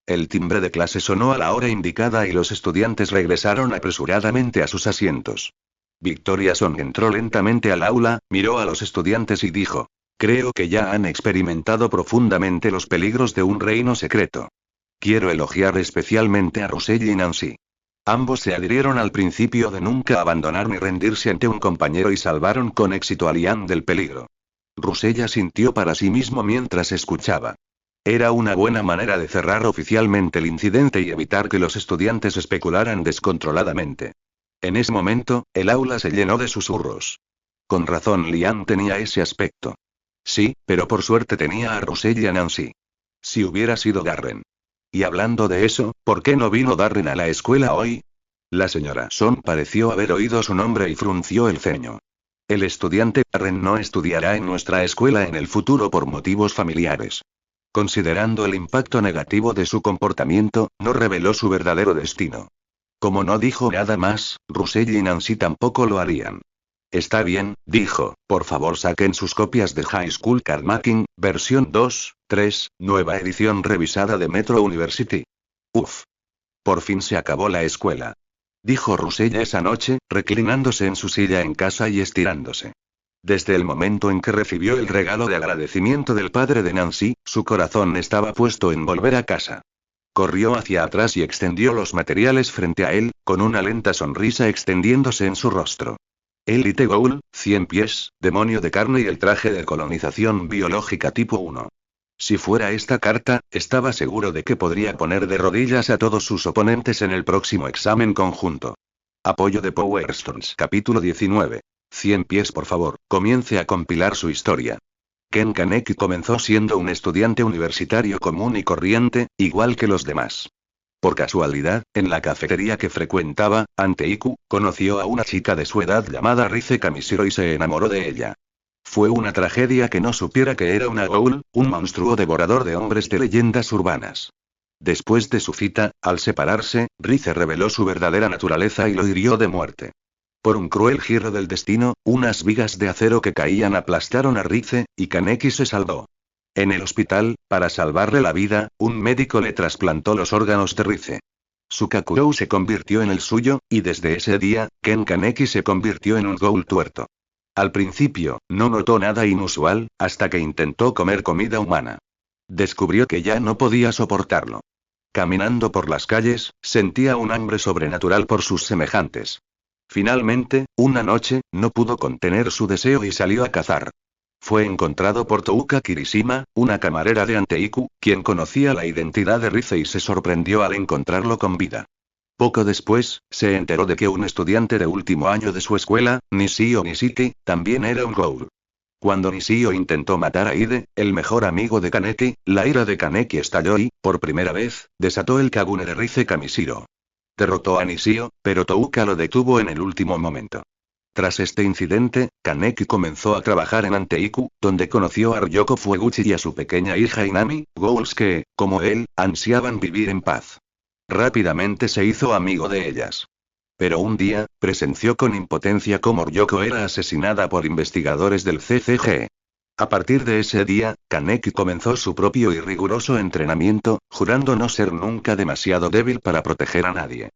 El timbre de clase sonó a la hora indicada y los estudiantes regresaron apresuradamente a sus asientos. Victoria Son entró lentamente al aula, miró a los estudiantes y dijo: creo que ya han experimentado profundamente los peligros de un reino secreto. Quiero elogiar especialmente a Rusell y Nancy. Ambos se adhirieron al principio de nunca abandonar ni rendirse ante un compañero y salvaron con éxito a Liam del peligro. Rusell asintió para sí mismo mientras escuchaba. Era una buena manera de cerrar oficialmente el incidente y evitar que los estudiantes especularan descontroladamente. En ese momento, el aula se llenó de susurros. Con razón Liam tenía ese aspecto. Sí, pero por suerte tenía a Russell y a Nancy. Si hubiera sido Darren. Y hablando de eso, ¿por qué no vino Darren a la escuela hoy? La señora Son pareció haber oído su nombre y frunció el ceño. El estudiante Darren no estudiará en nuestra escuela en el futuro por motivos familiares. Considerando el impacto negativo de su comportamiento, no reveló su verdadero destino. Como no dijo nada más, Russell y Nancy tampoco lo harían. Está bien, dijo, por favor saquen sus copias de High School Card-Making, versión 2, 3, nueva edición revisada de Metro University. Uf. Por fin se acabó la escuela. Dijo Russell esa noche, reclinándose en su silla en casa y estirándose. Desde el momento en que recibió el regalo de agradecimiento del padre de Nancy, su corazón estaba puesto en volver a casa. Corrió hacia atrás y extendió los materiales frente a él, con una lenta sonrisa extendiéndose en su rostro. Elite Ghoul, 100 pies, demonio de carne y el traje de colonización biológica tipo 1. Si fuera esta carta, estaba seguro de que podría poner de rodillas a todos sus oponentes en el próximo examen conjunto. Apoyo de Power Stones. Capítulo 19. 100 pies por favor, comience a compilar su historia. Ken Kaneki comenzó siendo un estudiante universitario común y corriente, igual que los demás. Por casualidad, en la cafetería que frecuentaba, ante Iku, conoció a una chica de su edad llamada Rize Kamishiro y se enamoró de ella. Fue una tragedia que no supiera que era una ghoul, un monstruo devorador de hombres de leyendas urbanas. Después de su cita, al separarse, Rize reveló su verdadera naturaleza y lo hirió de muerte. Por un cruel giro del destino, unas vigas de acero que caían aplastaron a Rize, y Kaneki se salvó. En el hospital, para salvarle la vida, un médico le trasplantó los órganos de Rize. Su Kakurou se convirtió en el suyo, y desde ese día, Ken Kaneki se convirtió en un ghoul tuerto. Al principio, no notó nada inusual, hasta que intentó comer comida humana. Descubrió que ya no podía soportarlo. Caminando por las calles, sentía un hambre sobrenatural por sus semejantes. Finalmente, una noche, no pudo contener su deseo y salió a cazar. Fue encontrado por Touka Kirishima, una camarera de Anteiku, quien conocía la identidad de Rize y se sorprendió al encontrarlo con vida. Poco después, se enteró de que un estudiante de último año de su escuela, Nishio Nishiki, también era un ghoul. Cuando Nishio intentó matar a Ide, el mejor amigo de Kaneki, la ira de Kaneki estalló y, por primera vez, desató el Kagune de Rize Kamishiro. Derrotó a Nishio, pero Touka lo detuvo en el último momento. Tras este incidente, Kaneki comenzó a trabajar en Anteiku, donde conoció a Ryoko Fueguchi y a su pequeña hija Inami, ghouls que, como él, ansiaban vivir en paz. Rápidamente se hizo amigo de ellas. Pero un día, presenció con impotencia cómo Ryoko era asesinada por investigadores del CCG. A partir de ese día, Kaneki comenzó su propio y riguroso entrenamiento, jurando no ser nunca demasiado débil para proteger a nadie.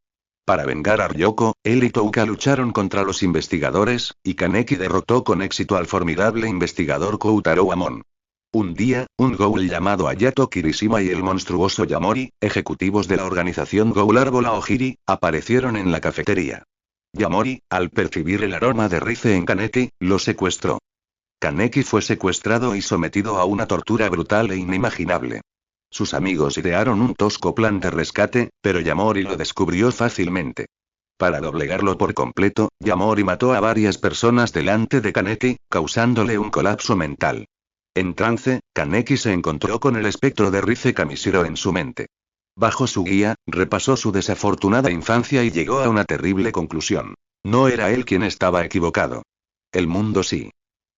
Para vengar a Ryoko, él y Touka lucharon contra los investigadores, y Kaneki derrotó con éxito al formidable investigador Koutaro Amon. Un día, un ghoul llamado Ayato Kirishima y el monstruoso Yamori, ejecutivos de la organización Ghoul Árbol Aogiri, aparecieron en la cafetería. Yamori, al percibir el aroma de Rize en Kaneki, lo secuestró. Kaneki fue secuestrado y sometido a una tortura brutal e inimaginable. Sus amigos idearon un tosco plan de rescate, pero Yamori lo descubrió fácilmente. Para doblegarlo por completo, Yamori mató a varias personas delante de Kaneki, causándole un colapso mental. En trance, Kaneki se encontró con el espectro de Rize Kamishiro en su mente. Bajo su guía, repasó su desafortunada infancia y llegó a una terrible conclusión. No era él quien estaba equivocado. El mundo sí.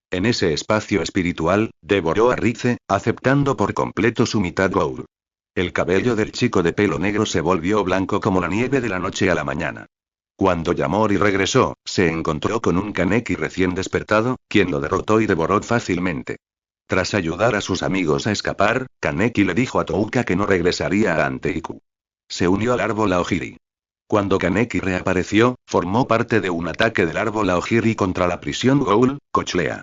En ese espacio espiritual, devoró a Rize, aceptando por completo su mitad ghoul. El cabello del chico de pelo negro se volvió blanco como la nieve de la noche a la mañana. Cuando Yamori regresó, se encontró con un Kaneki recién despertado, quien lo derrotó y devoró fácilmente. Tras ayudar a sus amigos a escapar, Kaneki le dijo a Touka que no regresaría a Anteiku. Se unió al árbol Aogiri. Cuando Kaneki reapareció, formó parte de un ataque del árbol Aogiri contra la prisión ghoul, Cochlea.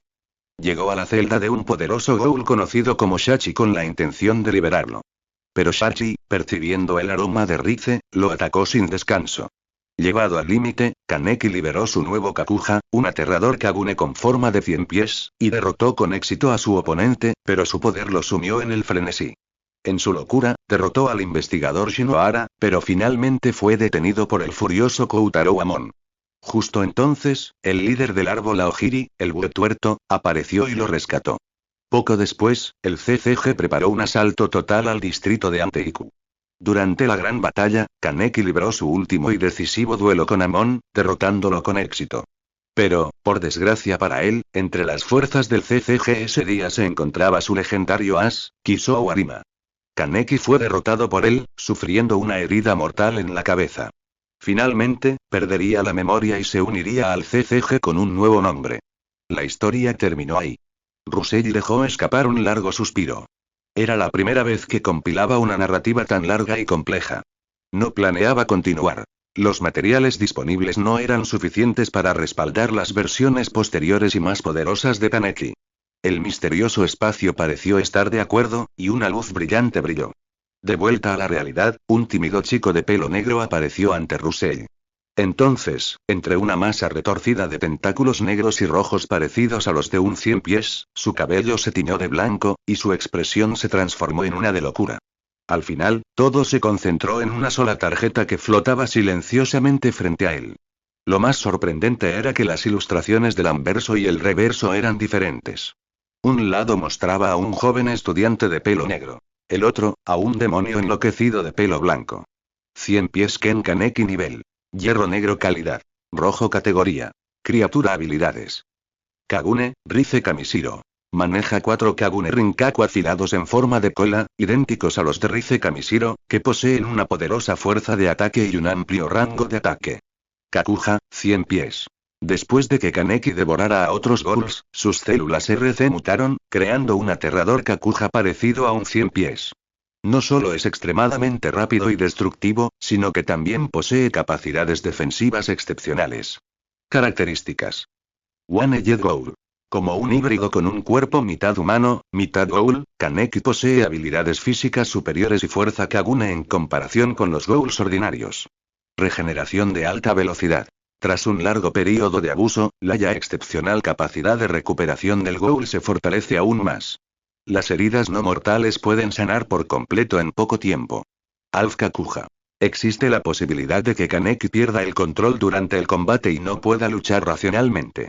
Llegó a la celda de un poderoso ghoul conocido como Shachi con la intención de liberarlo. Pero Shachi, percibiendo el aroma de Rize, lo atacó sin descanso. Llevado al límite, Kaneki liberó su nuevo Kakuja, un aterrador Kagune con forma de 100 pies, y derrotó con éxito a su oponente, pero su poder lo sumió en el frenesí. En su locura, derrotó al investigador Shinohara, pero finalmente fue detenido por el furioso Koutaro Amon. Justo entonces, el líder del árbol Aogiri, el búho tuerto, apareció y lo rescató. Poco después, el CCG preparó un asalto total al distrito de Anteiku. Durante la gran batalla, Kaneki libró su último y decisivo duelo con Amon, derrotándolo con éxito. Pero, por desgracia para él, entre las fuerzas del CCG ese día se encontraba su legendario as, Kisou Arima. Kaneki fue derrotado por él, sufriendo una herida mortal en la cabeza. Finalmente, perdería la memoria y se uniría al CCG con un nuevo nombre. La historia terminó ahí. Rusei dejó escapar un largo suspiro. Era la primera vez que compilaba una narrativa tan larga y compleja. No planeaba continuar. Los materiales disponibles no eran suficientes para respaldar las versiones posteriores y más poderosas de Kaneki. El misterioso espacio pareció estar de acuerdo, y una luz brillante brilló. De vuelta a la realidad, un tímido chico de pelo negro apareció ante Rusei. Entonces, entre una masa retorcida de tentáculos negros y rojos parecidos a los de un 100 pies, su cabello se tiñó de blanco, y su expresión se transformó en una de locura. Al final, todo se concentró en una sola tarjeta que flotaba silenciosamente frente a él. Lo más sorprendente era que las ilustraciones del anverso y el reverso eran diferentes. Un lado mostraba a un joven estudiante de pelo negro. El otro, a un demonio enloquecido de pelo blanco. 100 pies Ken Kaneki nivel. Hierro negro calidad. Rojo categoría. Criatura habilidades. Kagune, Rize Kamishiro. Maneja 4 Kagune Rinkaku afilados en forma de cola, idénticos a los de Rize Kamishiro, que poseen una poderosa fuerza de ataque y un amplio rango de ataque. Kakuja, 100 pies. Después de que Kaneki devorara a otros ghouls, sus células RC mutaron, creando un aterrador Kakuja parecido a un 100 pies. No solo es extremadamente rápido y destructivo, sino que también posee capacidades defensivas excepcionales. Características. One-Eyed Ghoul. Como un híbrido con un cuerpo mitad humano, mitad ghoul, Kaneki posee habilidades físicas superiores y fuerza Kagune en comparación con los ghouls ordinarios. Regeneración de alta velocidad. Tras un largo periodo de abuso, la ya excepcional capacidad de recuperación del ghoul se fortalece aún más. Las heridas no mortales pueden sanar por completo en poco tiempo. Alf Kakuja. Existe la posibilidad de que Kaneki pierda el control durante el combate y no pueda luchar racionalmente.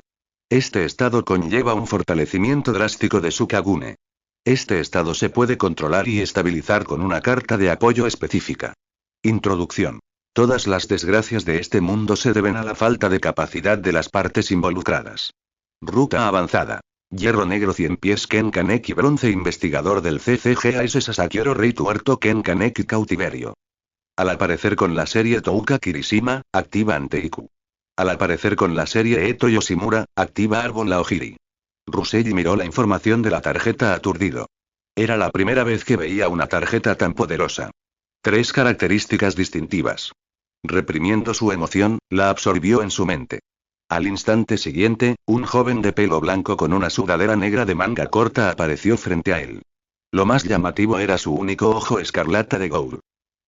Este estado conlleva un fortalecimiento drástico de su Kagune. Este estado se puede controlar y estabilizar con una carta de apoyo específica. Introducción. Todas las desgracias de este mundo se deben a la falta de capacidad de las partes involucradas. Ruta avanzada. Hierro negro 100 pies Ken Kaneki bronce investigador del CCG AS Sasakioro Rei Tuarto Ken Kaneki cautiverio. Al aparecer con la serie Touka Kirishima, activa Anteiku. Al aparecer con la serie Eto Yoshimura, activa Arbon Laojiri. Rusei miró la información de la tarjeta aturdido. Era la primera vez que veía una tarjeta tan poderosa. 3 características distintivas. Reprimiendo su emoción, la absorbió en su mente. Al instante siguiente, un joven de pelo blanco con una sudadera negra de manga corta apareció frente a él. Lo más llamativo era su único ojo escarlata de Ghoul.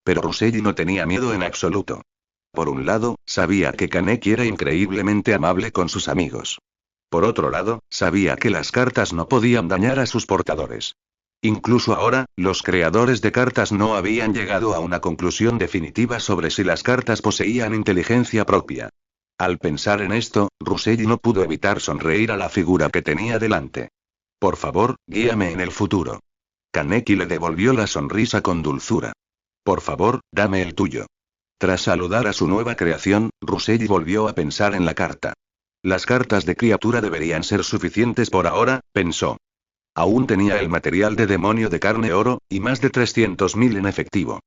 Pero Rusei no tenía miedo en absoluto. Por un lado, sabía que Kaneki era increíblemente amable con sus amigos. Por otro lado, sabía que las cartas no podían dañar a sus portadores. Incluso ahora, los creadores de cartas no habían llegado a una conclusión definitiva sobre si las cartas poseían inteligencia propia. Al pensar en esto, Rusei no pudo evitar sonreír a la figura que tenía delante. Por favor, guíame en el futuro. Kaneki le devolvió la sonrisa con dulzura. Por favor, dame el tuyo. Tras saludar a su nueva creación, Rusei volvió a pensar en la carta. Las cartas de criatura deberían ser suficientes por ahora, pensó. Aún tenía el material de demonio de carne oro, y más de 300.000 en efectivo.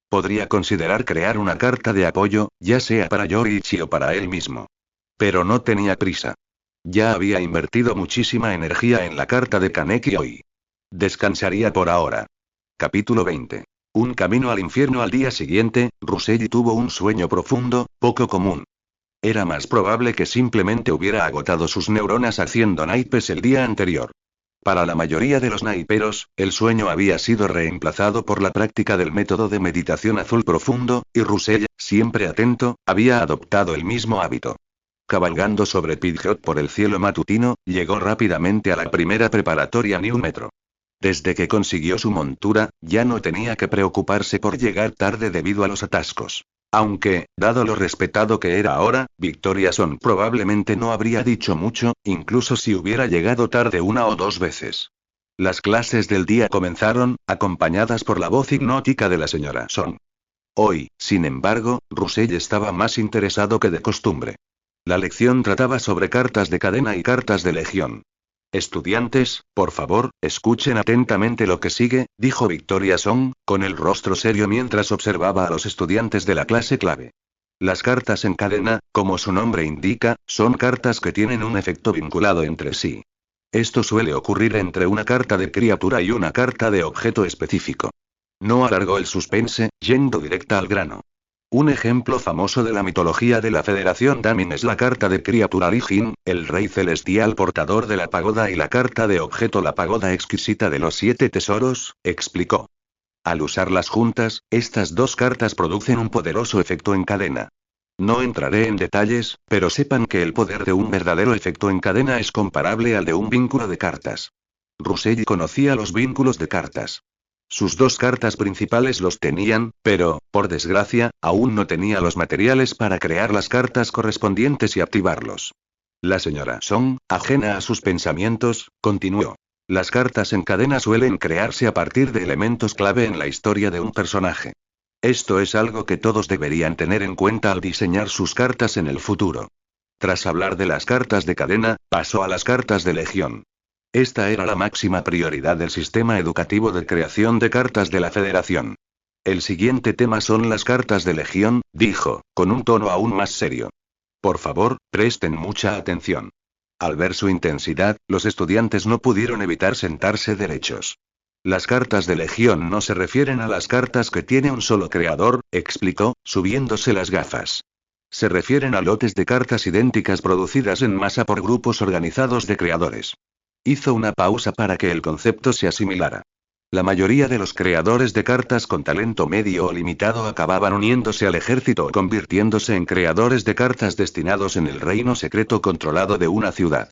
Podría considerar crear una carta de apoyo, ya sea para Yoriichi o para él mismo. Pero no tenía prisa. Ya había invertido muchísima energía en la carta de Kaneki hoy. Descansaría por ahora. Capítulo 20. Un camino al infierno. Al día siguiente, Rusei tuvo un sueño profundo, poco común. Era más probable que simplemente hubiera agotado sus neuronas haciendo naipes el día anterior. Para la mayoría de los naiperos, el sueño había sido reemplazado por la práctica del método de meditación azul profundo, y Rusei, siempre atento, había adoptado el mismo hábito. Cabalgando sobre Pidgeot por el cielo matutino, llegó rápidamente a la primera preparatoria New Metro. Desde que consiguió su montura, ya no tenía que preocuparse por llegar tarde debido a los atascos. Aunque, dado lo respetado que era ahora, Victoriason probablemente no habría dicho mucho, incluso si hubiera llegado tarde 1 o 2 veces. Las clases del día comenzaron, acompañadas por la voz hipnótica de la señora Song. Hoy, sin embargo, Russell estaba más interesado que de costumbre. La lección trataba sobre cartas de cadena y cartas de legión. Estudiantes, por favor, escuchen atentamente lo que sigue, dijo Victoria Song, con el rostro serio mientras observaba a los estudiantes de la clase clave. Las cartas en cadena, como su nombre indica, son cartas que tienen un efecto vinculado entre sí. Esto suele ocurrir entre una carta de criatura y una carta de objeto específico. No alargó el suspense, yendo directa al grano. Un ejemplo famoso de la mitología de la Federación Damin es la carta de criatura Rijin, el rey celestial portador de la pagoda, y la carta de objeto la pagoda exquisita de los 7 tesoros, explicó. Al usarlas juntas, estas dos cartas producen un poderoso efecto en cadena. No entraré en detalles, pero sepan que el poder de un verdadero efecto en cadena es comparable al de un vínculo de cartas. Russell conocía los vínculos de cartas. Sus dos cartas principales los tenían, pero, por desgracia, aún no tenía los materiales para crear las cartas correspondientes y activarlos. La señora Song, ajena a sus pensamientos, continuó. Las cartas en cadena suelen crearse a partir de elementos clave en la historia de un personaje. Esto es algo que todos deberían tener en cuenta al diseñar sus cartas en el futuro. Tras hablar de las cartas de cadena, pasó a las cartas de legión. Esta era la máxima prioridad del sistema educativo de creación de cartas de la Federación. El siguiente tema son las cartas de legión, dijo, con un tono aún más serio. Por favor, presten mucha atención. Al ver su intensidad, los estudiantes no pudieron evitar sentarse derechos. Las cartas de legión no se refieren a las cartas que tiene un solo creador, explicó, subiéndose las gafas. Se refieren a lotes de cartas idénticas producidas en masa por grupos organizados de creadores. Hizo una pausa para que el concepto se asimilara. La mayoría de los creadores de cartas con talento medio o limitado acababan uniéndose al ejército o convirtiéndose en creadores de cartas destinados en el reino secreto controlado de una ciudad.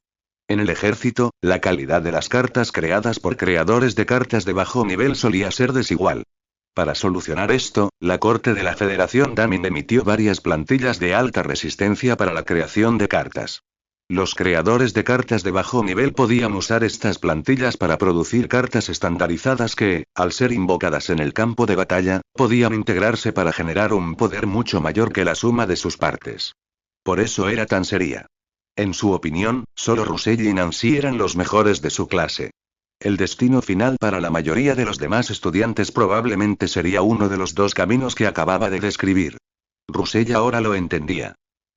En el ejército, la calidad de las cartas creadas por creadores de cartas de bajo nivel solía ser desigual. Para solucionar esto, la corte de la Federación Damin emitió varias plantillas de alta resistencia para la creación de cartas. Los creadores de cartas de bajo nivel podían usar estas plantillas para producir cartas estandarizadas que, al ser invocadas en el campo de batalla, podían integrarse para generar un poder mucho mayor que la suma de sus partes. Por eso era tan seria. En su opinión, solo Russell y Nancy eran los mejores de su clase. El destino final para la mayoría de los demás estudiantes probablemente sería uno de los dos caminos que acababa de describir. Russell ahora lo entendía.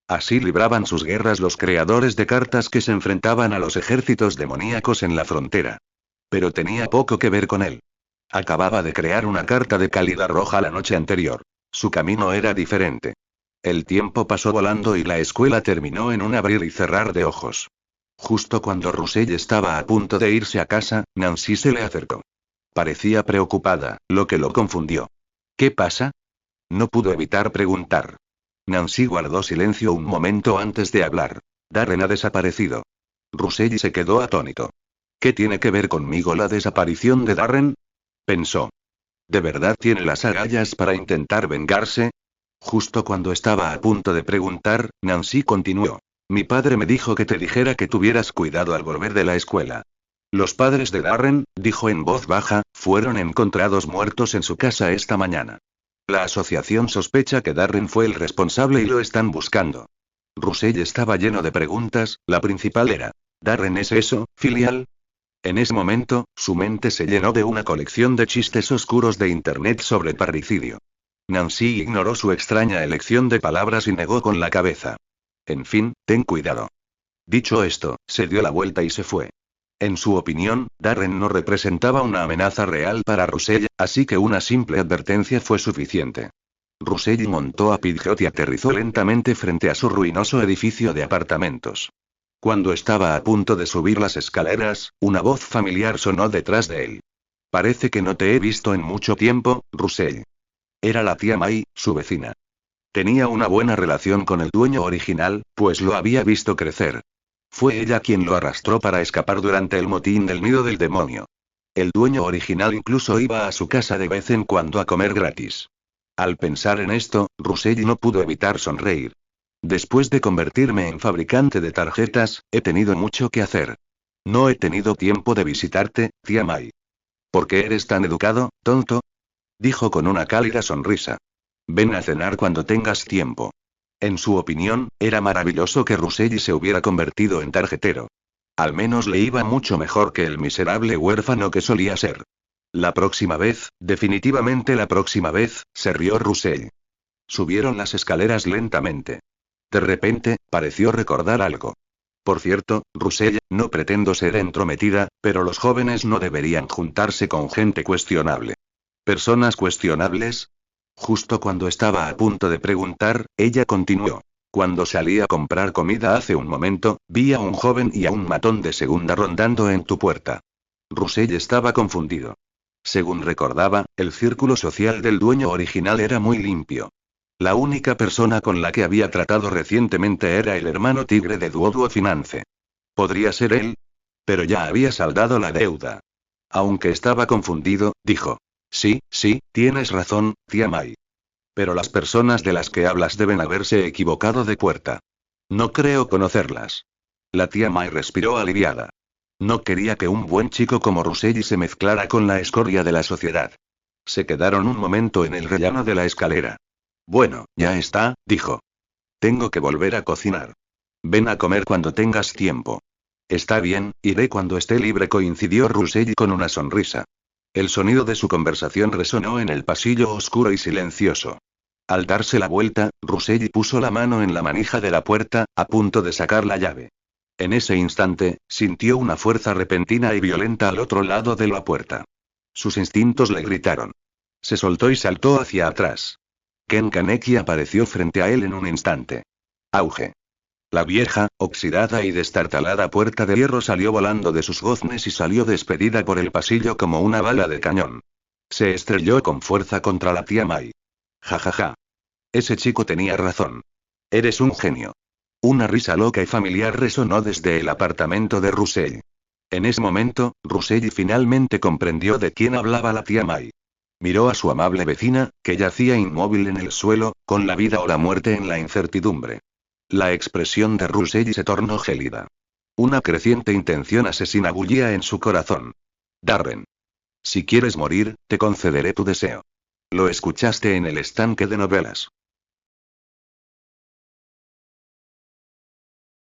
Así libraban sus guerras los creadores de cartas que se enfrentaban a los ejércitos demoníacos en la frontera. Pero tenía poco que ver con él. Acababa de crear una carta de calidad roja la noche anterior. Su camino era diferente. El tiempo pasó volando y la escuela terminó en un abrir y cerrar de ojos. Justo cuando Russell estaba a punto de irse a casa, Nancy se le acercó. Parecía preocupada, lo que lo confundió. ¿Qué pasa? No pudo evitar preguntar. Nancy guardó silencio un momento antes de hablar. Darren ha desaparecido. Russell se quedó atónito. ¿Qué tiene que ver conmigo la desaparición de Darren? Pensó. ¿De verdad tiene las agallas para intentar vengarse? Justo cuando estaba a punto de preguntar, Nancy continuó. Mi padre me dijo que te dijera que tuvieras cuidado al volver de la escuela. Los padres de Darren, dijo en voz baja, fueron encontrados muertos en su casa esta mañana. La asociación sospecha que Darren fue el responsable y lo están buscando. Russell estaba lleno de preguntas, la principal era, ¿Darren es eso, filial? En ese momento, su mente se llenó de una colección de chistes oscuros de internet sobre parricidio. Nancy ignoró su extraña elección de palabras y negó con la cabeza. En fin, ten cuidado. Dicho esto, se dio la vuelta y se fue. En su opinión, Darren no representaba una amenaza real para Russell, así que una simple advertencia fue suficiente. Russell montó a Pidgeot y aterrizó lentamente frente a su ruinoso edificio de apartamentos. Cuando estaba a punto de subir las escaleras, una voz familiar sonó detrás de él. Parece que no te he visto en mucho tiempo, Russell. Era la tía May, su vecina. Tenía una buena relación con el dueño original, pues lo había visto crecer. Fue ella quien lo arrastró para escapar durante el motín del nido del demonio. El dueño original incluso iba a su casa de vez en cuando a comer gratis. Al pensar en esto, Russell no pudo evitar sonreír. Después de convertirme en fabricante de tarjetas, he tenido mucho que hacer. No he tenido tiempo de visitarte, tía Mai. ¿Por qué eres tan educado, tonto? Dijo con una cálida sonrisa. Ven a cenar cuando tengas tiempo. En su opinión, era maravilloso que Ruselli se hubiera convertido en tarjetero. Al menos le iba mucho mejor que el miserable huérfano que solía ser. La próxima vez, definitivamente la próxima vez, se rió Ruselli. Subieron las escaleras lentamente. De repente, pareció recordar algo. Por cierto, Ruselli, no pretendo ser entrometida, pero los jóvenes no deberían juntarse con gente cuestionable. ¿Personas cuestionables? Justo cuando estaba a punto de preguntar, ella continuó. Cuando salí a comprar comida hace un momento, vi a un joven y a un matón de segunda rondando en tu puerta. Ruselli estaba confundido. Según recordaba, el círculo social del dueño original era muy limpio. La única persona con la que había tratado recientemente era el hermano tigre de Duoduo Finance. ¿Podría ser él? Pero ya había saldado la deuda. Aunque estaba confundido, dijo. Sí, tienes razón, tía Mai. Pero las personas de las que hablas deben haberse equivocado de puerta. No creo conocerlas. La tía Mai respiró aliviada. No quería que un buen chico como Ruselli se mezclara con la escoria de la sociedad. Se quedaron un momento en el rellano de la escalera. Bueno, ya está, dijo. Tengo que volver a cocinar. Ven a comer cuando tengas tiempo. Está bien, iré cuando esté libre, coincidió Ruselli con una sonrisa. El sonido de su conversación resonó en el pasillo oscuro y silencioso. Al darse la vuelta, Ruselli puso la mano en la manija de la puerta, a punto de sacar la llave. En ese instante, sintió una fuerza repentina y violenta al otro lado de la puerta. Sus instintos le gritaron. Se soltó y saltó hacia atrás. Ken Kaneki apareció frente a él en un instante. Auge. La vieja, oxidada y destartalada puerta de hierro salió volando de sus goznes y salió despedida por el pasillo como una bala de cañón. Se estrelló con fuerza contra la tía Mai. Ja. Ese chico tenía razón. Eres un genio. Una risa loca y familiar resonó desde el apartamento de Ruselli. En ese momento, Ruselli finalmente comprendió de quién hablaba la tía Mai. Miró a su amable vecina, que yacía inmóvil en el suelo, con la vida o la muerte en la incertidumbre. La expresión de Ruselli se tornó gélida. Una creciente intención asesina bullía en su corazón. Darren. Si quieres morir, te concederé tu deseo. Lo escuchaste en el estanque de novelas.